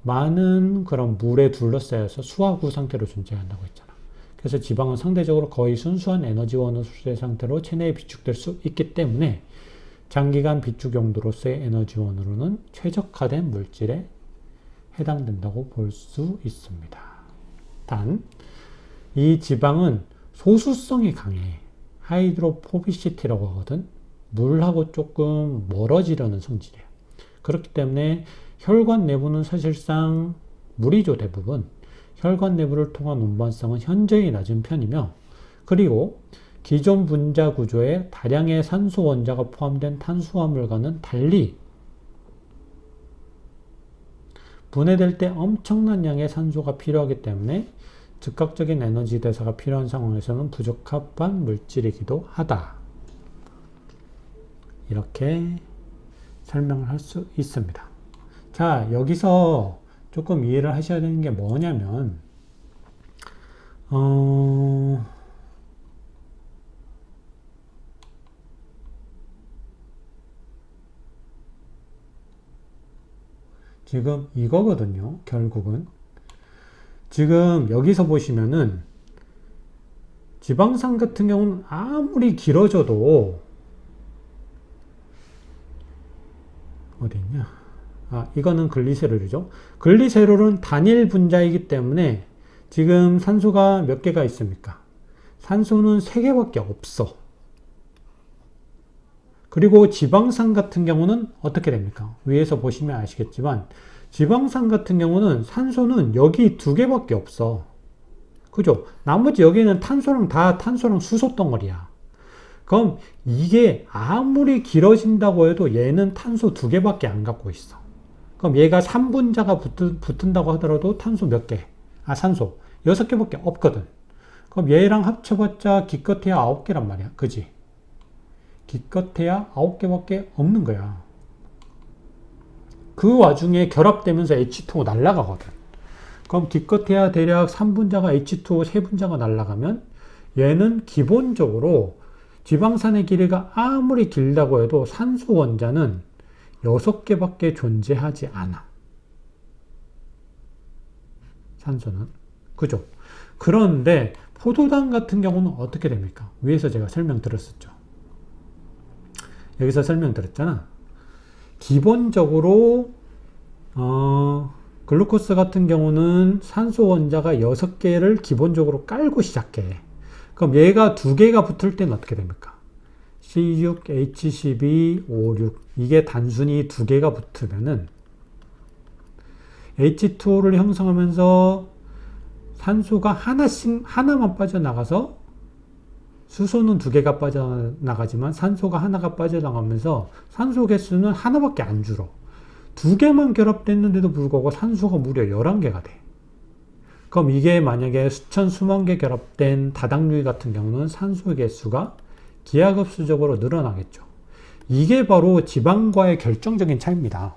많은 그런 물에 둘러싸여서 수화구 상태로 존재한다고 했잖아. 그래서 지방은 상대적으로 거의 순수한 에너지원의 수재 상태로 체내에 비축될 수 있기 때문에 장기간 비축 용도로서의 에너지원으로는 최적화된 물질에 해당된다고 볼 수 있습니다. 단, 이 지방은 소수성이 강해. 하이드로포비시티라고 하거든. 물하고 조금 멀어지려는 성질이에요. 그렇기 때문에 혈관 내부는 사실상 물이죠, 대부분. 혈관 내부를 통한 운반성은 현저히 낮은 편이며, 그리고 기존 분자 구조에 다량의 산소 원자가 포함된 탄수화물과는 달리 분해될 때 엄청난 양의 산소가 필요하기 때문에 즉각적인 에너지 대사가 필요한 상황에서는 부적합한 물질이기도 하다. 이렇게 설명을 할 수 있습니다. 자, 여기서 조금 이해를 하셔야 되는 게 뭐냐면 지금 이거거든요. 결국은 지금 여기서 보시면은 지방산 같은 경우는 아무리 길어져도 어디 있냐? 이거는 글리세롤이죠. 글리세롤은 단일 분자이기 때문에 지금 산소가 몇 개가 있습니까? 산소는 3개밖에 없어. 그리고 지방산 같은 경우는 어떻게 됩니까? 위에서 보시면 아시겠지만 지방산 같은 경우는 산소는 여기 2개밖에 없어. 그죠? 나머지 여기는 탄소랑 다 탄소랑 수소 덩어리야. 그럼 이게 아무리 길어진다고 해도 얘는 탄소 2개밖에 안 갖고 있어. 그럼 얘가 3분자가 붙은다고 하더라도 탄소 몇 개? 산소 6개밖에 없거든. 그럼 얘랑 합쳐봤자 기껏해야 9개란 말이야. 그지? 기껏해야 9개밖에 없는 거야. 그 와중에 결합되면서 H2O 날아가거든. 그럼 기껏해야 대략 3분자가 H2O 3분자가 날아가면 얘는 기본적으로 지방산의 길이가 아무리 길다고 해도 산소 원자는 6개밖에 존재하지 않아. 산소는. 그죠? 그런데 포도당 같은 경우는 어떻게 됩니까? 위에서 제가 설명드렸었죠. 여기서 설명드렸잖아. 기본적으로 글루코스 같은 경우는 산소 원자가 6개를 기본적으로 깔고 시작해. 그럼 얘가 2개가 붙을 때는 어떻게 됩니까? C6H12O6 이게 단순히 2개가 붙으면은 H2O를 형성하면서 산소가 하나만 빠져나가서 수소는 2개가 빠져나가지만 산소가 하나가 빠져나가면서 산소 개수는 하나밖에 안 줄어. 2개만 결합됐는데도 불구하고 산소가 무려 11개가 돼. 그럼 이게 만약에 수천 수만 개 결합된 다당류이 같은 경우는 산소 개수가 기하급수적으로 늘어나겠죠. 이게 바로 지방과의 결정적인 차이입니다.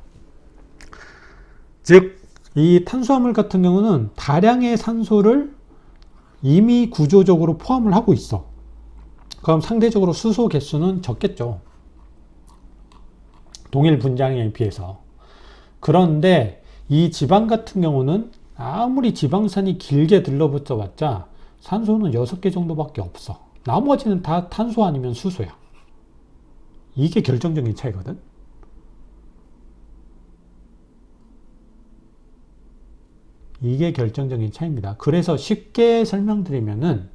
즉, 이 탄수화물 같은 경우는 다량의 산소를 이미 구조적으로 포함을 하고 있어. 그럼 상대적으로 수소 개수는 적겠죠. 동일 분자량에 비해서. 그런데 이 지방 같은 경우는 아무리 지방산이 길게 들러붙어 봤자 산소는 6개 정도밖에 없어. 나머지는 다 탄소 아니면 수소야. 이게 결정적인 차이거든. 이게 결정적인 차이입니다. 그래서 쉽게 설명드리면은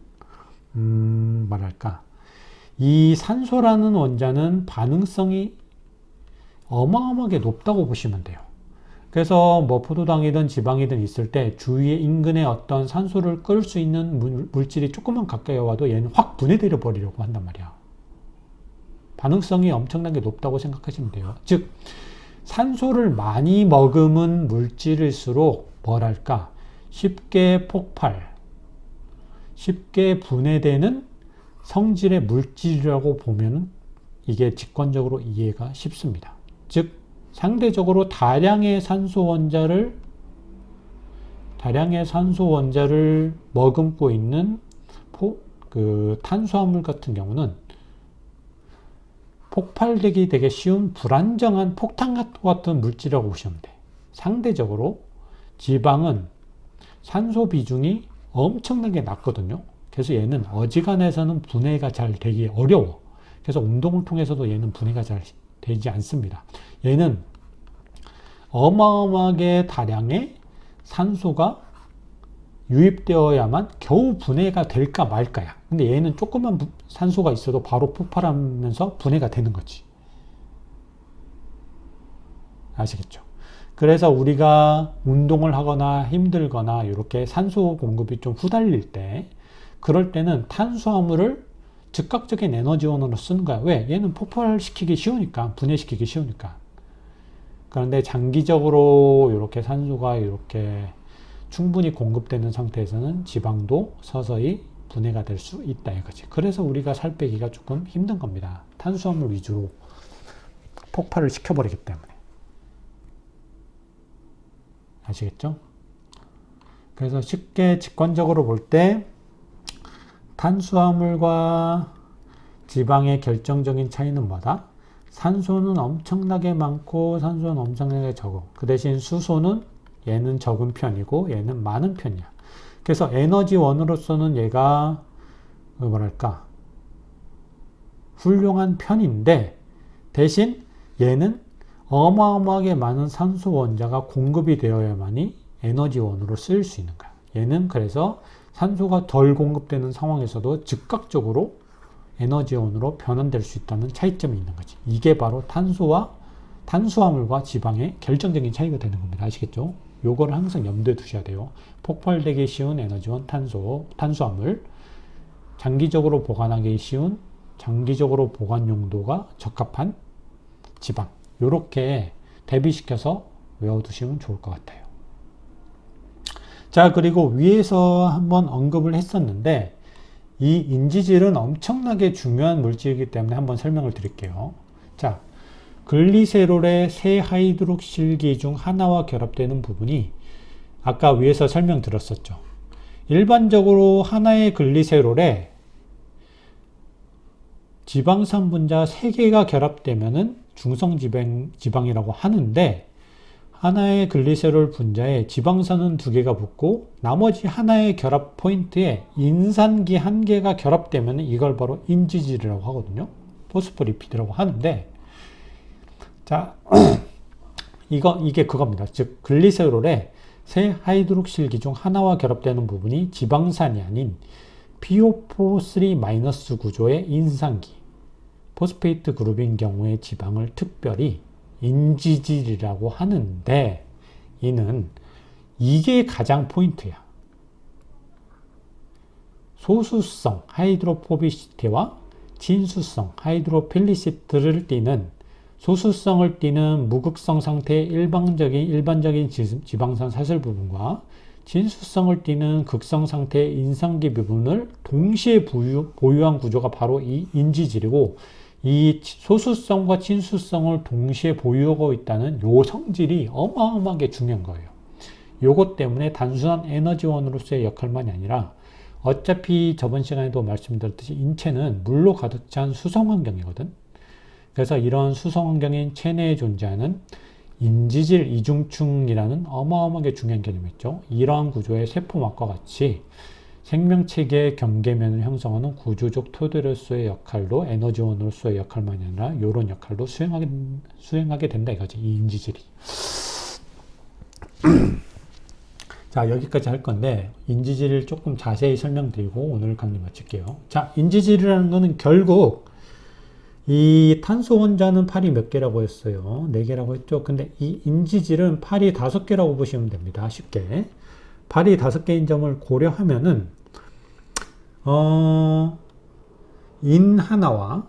이 산소라는 원자는 반응성이 어마어마하게 높다고 보시면 돼요. 그래서 뭐 포도당이든 지방이든 있을 때 주위에 인근에 어떤 산소를 끌 수 있는 물질이 조금만 가까이 와도 얘는 확 분해되려 버리려고 한단 말이야. 반응성이 엄청나게 높다고 생각하시면 돼요. 즉 산소를 많이 머금은 물질일수록 뭐랄까 쉽게 폭발, 쉽게 분해되는 성질의 물질이라고 보면 이게 직관적으로 이해가 쉽습니다. 즉 상대적으로 다량의 산소 원자를 머금고 있는 탄수화물 같은 경우는 폭발되기 되게 쉬운 불안정한 폭탄 같은 물질이라고 보시면 돼. 상대적으로 지방은 산소 비중이 엄청나게 낮거든요. 그래서 얘는 어지간해서는 분해가 잘 되기 어려워. 그래서 운동을 통해서도 얘는 분해가 잘 되지 않습니다. 얘는 어마어마하게 다량의 산소가 유입되어야만 겨우 분해가 될까 말까야. 근데 얘는 조금만 산소가 있어도 바로 폭발하면서 분해가 되는 거지. 아시겠죠? 그래서 우리가 운동을 하거나 힘들거나 이렇게 산소 공급이 좀 후달릴 때, 그럴 때는 탄수화물을 즉각적인 에너지원으로 쓰는 거야. 왜? 얘는 폭발시키기 쉬우니까, 분해시키기 쉬우니까. 그런데 장기적으로 이렇게 산소가 이렇게 충분히 공급되는 상태에서는 지방도 서서히 분해가 될 수 있다 이거지. 그래서 우리가 살 빼기가 조금 힘든 겁니다. 탄수화물 위주로 폭발을 시켜버리기 때문에. 아시겠죠? 그래서 쉽게 직관적으로 볼 때 탄수화물과 지방의 결정적인 차이는 뭐다? 산소는 엄청나게 많고 산소는 엄청나게 적어. 그 대신 수소는 얘는 적은 편이고 얘는 많은 편이야. 그래서 에너지원으로서는 얘가 뭐랄까 훌륭한 편인데, 대신 얘는 어마어마하게 많은 산소 원자가 공급이 되어야만이 에너지원으로 쓰일 수 있는 거야. 얘는 그래서 산소가 덜 공급되는 상황에서도 즉각적으로 에너지원으로 변환될 수 있다는 차이점이 있는 거지. 이게 바로 탄수화물과 지방의 결정적인 차이가 되는 겁니다. 아시겠죠? 요거를 항상 염두에 두셔야 돼요. 폭발되기 쉬운 에너지원 탄수화물, 장기적으로 보관하기 쉬운, 장기적으로 보관 용도가 적합한 지방. 요렇게 대비시켜서 외워두시면 좋을 것 같아요. 자, 그리고 위에서 한번 언급을 했었는데, 이 인지질은 엄청나게 중요한 물질이기 때문에 한번 설명을 드릴게요. 자, 글리세롤의 세 하이드록실기 중 하나와 결합되는 부분이 아까 위에서 설명드렸었죠. 일반적으로 하나의 글리세롤에 지방산 분자 3개가 결합되면은 중성지방이라고 하는데, 하나의 글리세롤 분자에 지방산은 2개가 붙고 나머지 하나의 결합 포인트에 인산기 1개가 결합되면 이걸 바로 인지질이라고 하거든요. 포스포리피드라고 하는데, 자, 이게 그겁니다. 즉 글리세롤의 세 하이드록실기 중 하나와 결합되는 부분이 지방산이 아닌 PO4-3- 구조의 인산기 포스페이트 그룹인 경우의 지방을 특별히 인지질이라고 하는데, 이게 가장 포인트야. 소수성 하이드로포비시티와 진수성 하이드로필리시티를 띠는, 소수성을 띠는 무극성 상태의 일반적인 지방산 사슬 부분과 진수성을 띠는 극성 상태의 인산기 부분을 동시에 보유한 구조가 바로 이 인지질이고, 이 소수성과 친수성을 동시에 보유하고 있다는 요 성질이 어마어마하게 중요한 거예요. 요것 때문에 단순한 에너지원으로서의 역할만이 아니라, 어차피 저번 시간에도 말씀드렸듯이 인체는 물로 가득 찬 수성환경이거든. 그래서 이런 수성환경인 체내에 존재하는 인지질 이중층이라는 어마어마하게 중요한 개념이 있죠. 이러한 구조의 세포막과 같이 생명체계의 경계면을 형성하는 구조적 토대로서의 역할로, 에너지원으로서의 역할만이 아니라 이런 역할도 수행하게 된다 이거지, 이 인지질이. 자, 여기까지 할 건데 인지질을 조금 자세히 설명드리고 오늘 강의 마칠게요. 자, 인지질이라는 거는 결국 이 탄소 원자는 팔이 몇 개라고 했어요? 4개라고 했죠. 근데 이 인지질은 팔이 5개라고 보시면 됩니다. 쉽게. 팔이 5개인 점을 고려하면은 인 하나와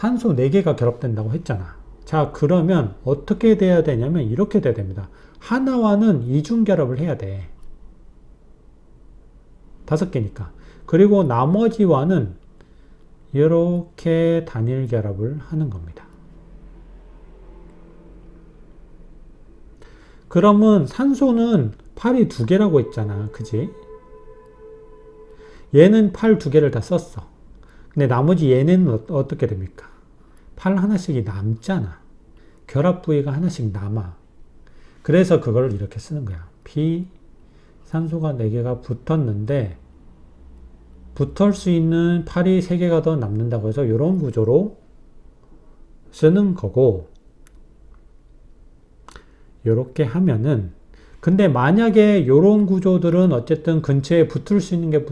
산소 4개가 결합된다고 했잖아. 자, 그러면 어떻게 돼야 되냐면 이렇게 돼야 됩니다. 하나와는 이중결합을 해야 돼. 5개니까. 그리고 나머지와는 이렇게 단일 결합을 하는 겁니다. 그러면 산소는 팔이 2개라고 했잖아. 그지? 얘는 팔 2개를 다 썼어. 근데 나머지 얘는 어떻게 됩니까? 팔 하나씩이 남잖아. 결합 부위가 하나씩 남아. 그래서 그걸 이렇게 쓰는 거야. 산소가 4개가 붙었는데 붙을 수 있는 팔이 3개가 더 남는다고 해서 이런 구조로 쓰는 거고, 이렇게 하면은, 근데 만약에 이런 구조들은 어쨌든 근처에 붙을 수 있는 게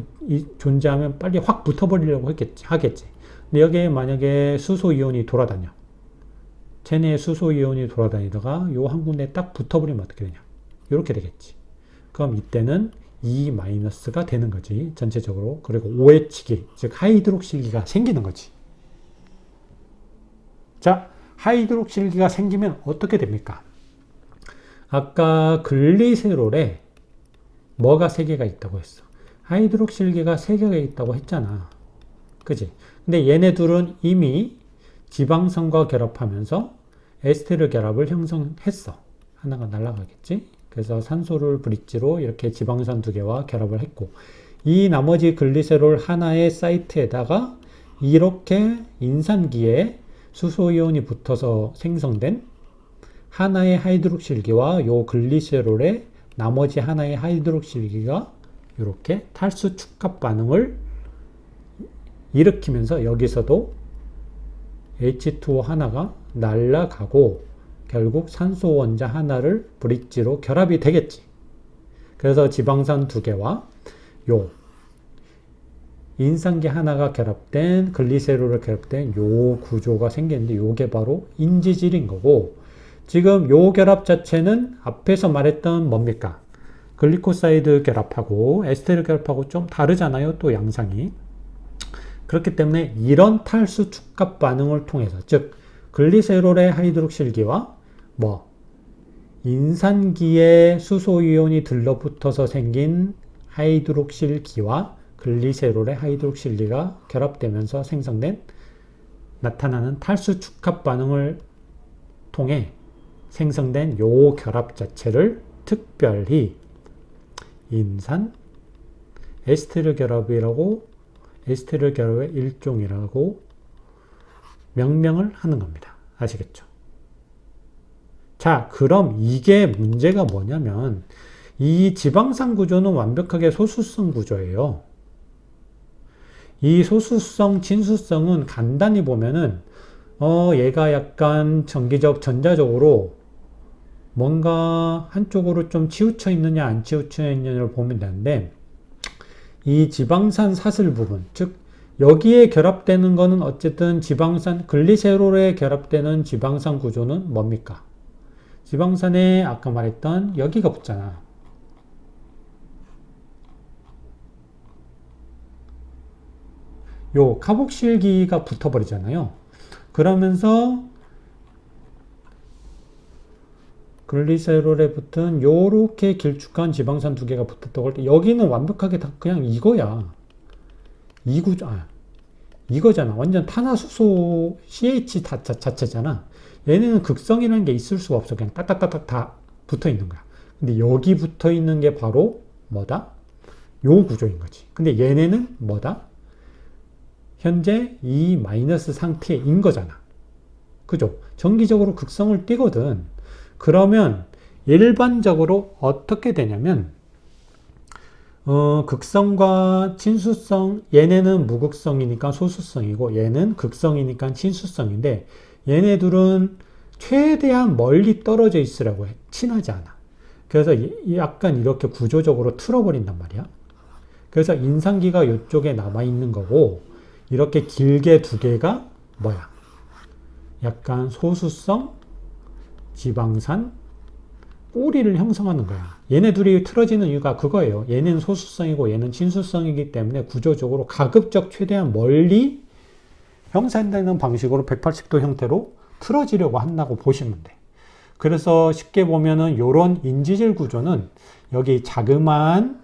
존재하면 빨리 확 붙어버리려고 하겠지. 근데 여기에 만약에 수소이온이 돌아다녀. 체내에 수소이온이 돌아다니다가 요 한 군데에 딱 붙어버리면 어떻게 되냐. 이렇게 되겠지. 그럼 이때는 E-가 되는 거지. 전체적으로. 그리고 OH기, 즉 하이드록실기가 생기는 거지. 자, 하이드록실기가 생기면 어떻게 됩니까? 아까 글리세롤에 뭐가 3개가 있다고 했어? 하이드록실기가 3개가 있다고 했잖아. 그지? 근데 얘네 둘은 이미 지방산과 결합하면서 에스테르 결합을 형성했어. 하나가 날아가겠지? 그래서 산소를 브릿지로 이렇게 지방산 2개와 결합을 했고, 이 나머지 글리세롤 하나의 사이트에다가 이렇게 인산기에 수소이온이 붙어서 생성된 하나의 하이드록실기와 요 글리세롤의 나머지 하나의 하이드록실기가 이렇게 탈수 축합 반응을 일으키면서 여기서도 H2O 하나가 날아가고 결국 산소 원자 하나를 브릿지로 결합이 되겠지. 그래서 지방산 2개와 요 인산기 하나가 결합된 글리세롤을 결합된 요 구조가 생기는데 요게 바로 인지질인 거고, 지금 요 결합 자체는 앞에서 말했던 뭡니까? 글리코사이드 결합하고 에스테르 결합하고 좀 다르잖아요. 또 양상이. 그렇기 때문에 이런 탈수 축합 반응을 통해서, 즉 글리세롤의 하이드록실기와 인산기에 수소이온이 들러붙어서 생긴 하이드록실기와 글리세롤의 하이드록실기가 결합되면서 나타나는 탈수 축합 반응을 통해 생성된 요 결합 자체를 특별히 인산 에스테르 결합의 일종이라고 명명을 하는 겁니다. 아시겠죠? 자, 그럼 이게 문제가 뭐냐면 이 지방산 구조는 완벽하게 소수성 구조예요. 이 소수성, 친수성은 간단히 보면은 얘가 약간 전자적으로 뭔가 한쪽으로 좀 치우쳐 있느냐 안 치우쳐 있느냐를 보면 되는데, 이 지방산 사슬 부분, 즉 여기에 결합되는 거는 어쨌든 지방산, 글리세롤에 결합되는 지방산 구조는 뭡니까? 지방산에 아까 말했던 여기가 붙잖아. 요 카복실기가 붙어버리잖아요. 그러면서 글리세롤에 붙은 요렇게 길쭉한 지방산 2개가 붙었다고 할 때 여기는 완벽하게 다 그냥 이거야. 이거잖아. 완전 탄화수소 CH 자체잖아. 얘네는 극성이라는 게 있을 수가 없어. 그냥 따따따따 다 붙어 있는 거야. 근데 여기 붙어 있는 게 바로 뭐다? 요 구조인 거지. 근데 얘네는 뭐다? 현재 E- 상태인 거잖아. 그죠? 정기적으로 극성을 띠거든. 그러면 일반적으로 어떻게 되냐면 극성과 친수성, 얘네는 무극성이니까 소수성이고 얘는 극성이니까 친수성인데, 얘네 둘은 최대한 멀리 떨어져 있으라고 해. 친하지 않아. 그래서 약간 이렇게 구조적으로 틀어버린단 말이야. 그래서 인산기가 이쪽에 남아있는 거고, 이렇게 길게 2개가 뭐야? 약간 소수성, 지방산, 꼬리를 형성하는 거야. 얘네 둘이 틀어지는 이유가 그거예요. 얘는 소수성이고 얘는 친수성이기 때문에 구조적으로 가급적 최대한 멀리 형성되는 방식으로 180도 형태로 틀어지려고 한다고 보시면 돼. 그래서 쉽게 보면은 요런 인지질 구조는 여기 자그마한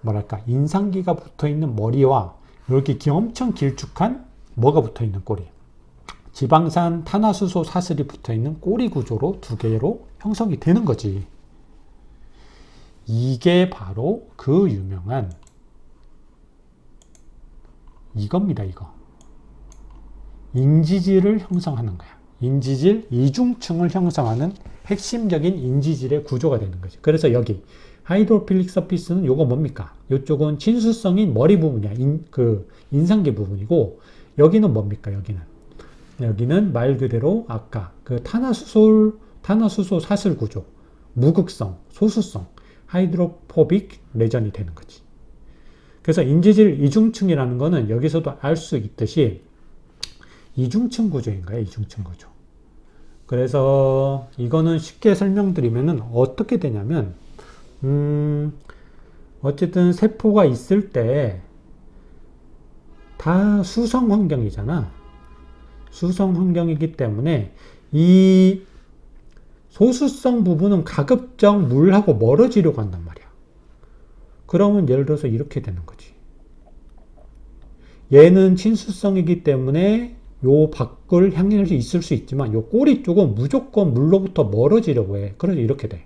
뭐랄까 인상기가 붙어있는 머리와 이렇게 엄청 길쭉한 뭐가 붙어있는 꼬리, 지방산 탄화수소 사슬이 붙어있는 꼬리 구조로 두 개로 형성이 되는 거지. 이게 바로 그 유명한 이겁니다. 이거 인지질을 형성하는 거야. 인지질 이중층을 형성하는 핵심적인 인지질의 구조가 되는 거죠. 그래서 여기 하이드로필릭 서피스는 요거 뭡니까? 이쪽은 친수성인 머리 부분이야. 인상계 부분이고, 여기는 뭡니까? 여기는 말 그대로 아까 그 탄화수소 사슬 구조, 무극성, 소수성, 하이드로포빅 레전이 되는 거지. 그래서 인지질 이중층이라는 거는 여기서도 알 수 있듯이 이중층 구조인 거예요. 이중층 구조. 그래서 이거는 쉽게 설명드리면은 어떻게 되냐면, 어쨌든 세포가 있을 때 다 수성 환경이잖아. 수성 환경이기 때문에 이 소수성 부분은 가급적 물하고 멀어지려고 한단 말이야. 그러면 예를 들어서 이렇게 되는 거지. 얘는 친수성이기 때문에 요 밖을 향해 있을 수 있지만 요 꼬리 쪽은 무조건 물로부터 멀어지려고 해. 그래서 이렇게 돼.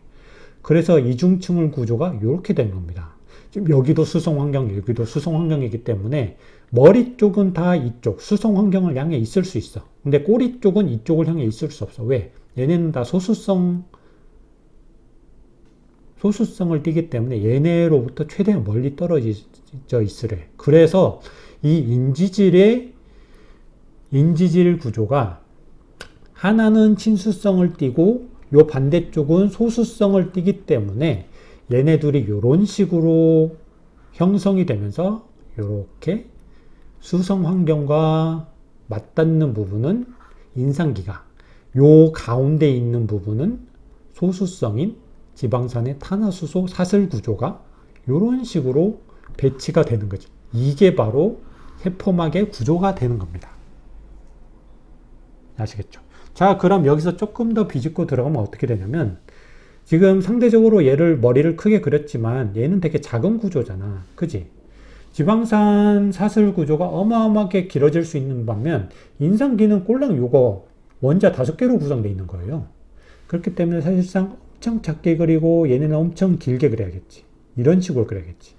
그래서 이중층 구조가 이렇게 되는 겁니다. 지금 여기도 수성 환경, 여기도 수성 환경이기 때문에 머리 쪽은 다 이쪽 수성 환경을 향해 있을 수 있어. 근데 꼬리 쪽은 이쪽을 향해 있을 수 없어. 왜? 얘네는 다 소수성을 띠기 때문에 얘네로부터 최대한 멀리 떨어져 있으래. 그래서 이 인지질 구조가 하나는 친수성을 띠고 요 반대쪽은 소수성을 띠기 때문에 얘네 둘이 이런 식으로 형성이 되면서 이렇게 수성 환경과 맞닿는 부분은 인상기가, 요 가운데 있는 부분은 소수성인 지방산의 탄화수소 사슬 구조가 이런 식으로 배치가 되는 거죠. 이게 바로 세포막의 구조가 되는 겁니다. 아시겠죠? 자, 그럼 여기서 조금 더 비집고 들어가면 어떻게 되냐면, 지금 상대적으로 얘를 머리를 크게 그렸지만 얘는 되게 작은 구조잖아. 그지? 지방산 사슬 구조가 어마어마하게 길어질 수 있는 반면 인상기는 꼴랑 요거 원자 5개로 구성되어 있는 거예요. 그렇기 때문에 사실상 엄청 작게 그리고 얘네는 엄청 길게 그려야겠지. 이런 식으로 그려야겠지.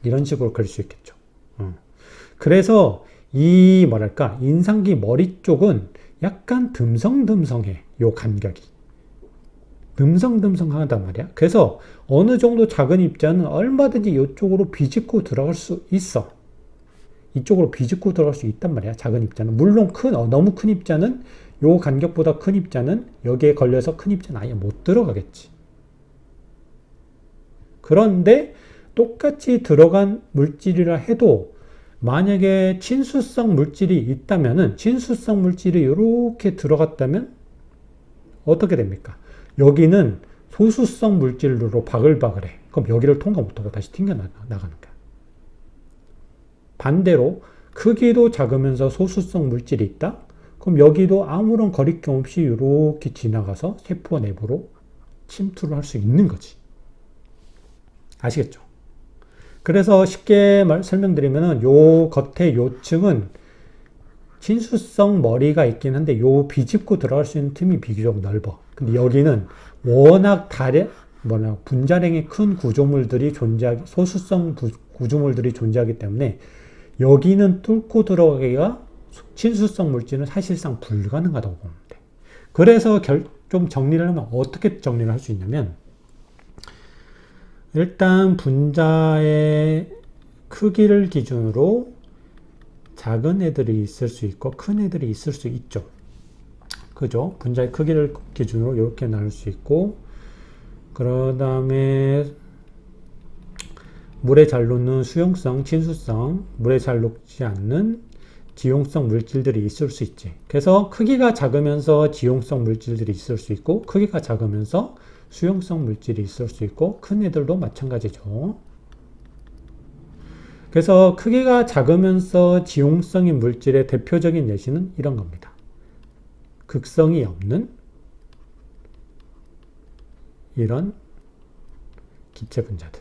이런 식으로 그릴 수 있겠죠. 그래서 이 뭐랄까 인상기 머리 쪽은 약간 듬성듬성해. 요 간격이 듬성듬성하단 말이야. 그래서 어느 정도 작은 입자는 얼마든지 이쪽으로 비집고 들어갈 수 있어. 이쪽으로 비집고 들어갈 수 있단 말이야. 작은 입자는. 물론 너무 큰 입자는, 요 간격보다 큰 입자는 여기에 걸려서 큰 입자는 아예 못 들어가겠지. 그런데 똑같이 들어간 물질이라 해도 만약에 친수성 물질이 있다면은, 친수성 물질이 이렇게 들어갔다면 어떻게 됩니까? 여기는 소수성 물질로 바글바글해. 그럼 여기를 통과 못하고 다시 튕겨 나가는 거야. 반대로 크기도 작으면서 소수성 물질이 있다? 그럼 여기도 아무런 거리낌 없이 이렇게 지나가서 세포 내부로 침투를 할 수 있는 거지. 아시겠죠? 그래서 쉽게 설명드리면은 요 겉에 요 층은 친수성 머리가 있긴 한데 요 비집고 들어갈 수 있는 틈이 비교적 넓어. 근데 여기는 워낙 분자량이 큰 구조물들이 소수성 구조물들이 존재하기 때문에 여기는 뚫고 들어가기가 친수성 물질은 사실상 불가능하다고 보면 돼. 그래서 좀 정리를 하면 어떻게 정리를 할 수 있냐면, 일단 분자의 크기를 기준으로 작은 애들이 있을 수 있고 큰 애들이 있을 수 있죠. 그죠? 분자의 크기를 기준으로 이렇게 나눌 수 있고, 그 다음에 물에 잘 녹는 수용성, 친수성, 물에 잘 녹지 않는 지용성 물질들이 있을 수 있지. 그래서 크기가 작으면서 지용성 물질들이 있을 수 있고, 크기가 작으면서 수용성 물질이 있을 수 있고, 큰 애들도 마찬가지죠. 그래서 크기가 작으면서 지용성인 물질의 대표적인 예시는 이런 겁니다. 극성이 없는 이런 기체 분자들.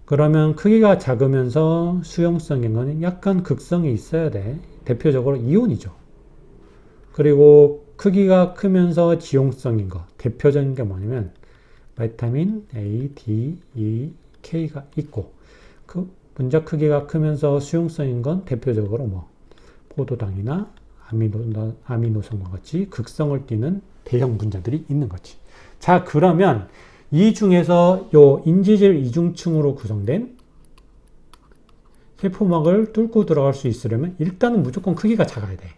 그러면 크기가 작으면서 수용성인 거는 약간 극성이 있어야 돼. 대표적으로 이온이죠. 그리고 크기가 크면서 지용성인 거. 대표적인 게 뭐냐면 비타민 A, D, E, K가 있고 그 분자 크기가 크면서 수용성인 건 대표적으로 뭐 포도당이나 아미노산과 같이 극성을 띠는 대형 분자들이 있는 거지. 자, 그러면 이 중에서 요 인지질 이중층으로 구성된 세포막을 뚫고 들어갈 수 있으려면 일단은 무조건 크기가 작아야 돼.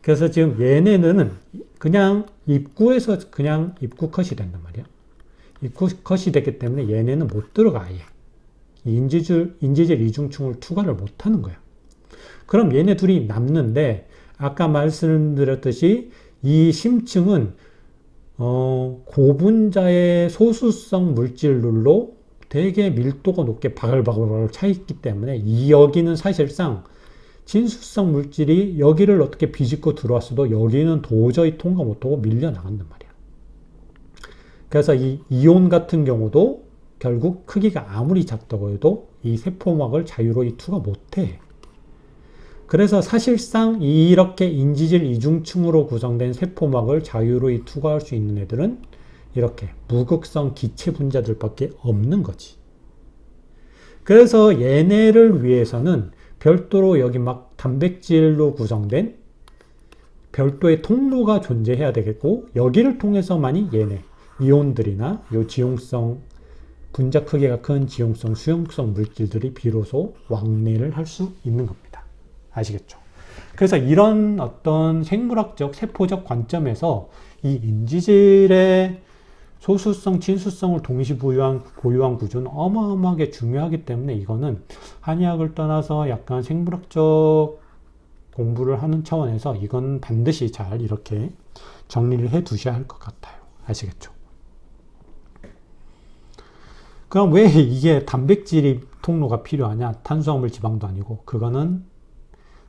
그래서 지금 얘네는 그냥 입구에서 그냥 입구 컷이 된단 말이야. 입구 컷이 됐기 때문에 얘네는 못 들어가 아예. 인지질 이중층을 투과를 못 하는 거야. 그럼 얘네 둘이 남는데 아까 말씀드렸듯이 이 심층은 고분자의 소수성 물질로 되게 밀도가 높게 바글바글 차 있기 때문에 이 여기는 사실상 진수성 물질이 여기를 어떻게 비집고 들어왔어도 여기는 도저히 통과 못하고 밀려나간단 말이야. 그래서 이 이온 같은 경우도 결국 크기가 아무리 작다고 해도 이 세포막을 자유로이 투과 못해. 그래서 사실상 이렇게 인지질 이중층으로 구성된 세포막을 자유로이 투과할 수 있는 애들은 이렇게 무극성 기체 분자들밖에 없는 거지. 그래서 얘네를 위해서는 별도로 여기 막 단백질로 구성된 별도의 통로가 존재해야 되겠고 여기를 통해서만이 얘네 이온들이나 요 지용성 분자 크기가 큰 지용성 수용성 물질들이 비로소 왕래를 할 수 있는 겁니다. 아시겠죠? 그래서 이런 어떤 생물학적 세포적 관점에서 이 인지질의 소수성, 친수성을 동시 보유한 구조는 어마어마하게 중요하기 때문에 이거는 한의학을 떠나서 약간 생물학적 공부를 하는 차원에서 이건 반드시 잘 이렇게 정리를 해 두셔야 할 것 같아요. 아시겠죠? 그럼 왜 이게 단백질이 통로가 필요하냐? 탄수화물 지방도 아니고 그거는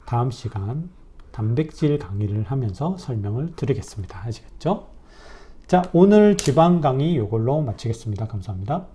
다음 시간 단백질 강의를 하면서 설명을 드리겠습니다. 아시겠죠? 자, 오늘 지방 강의 이걸로 마치겠습니다. 감사합니다.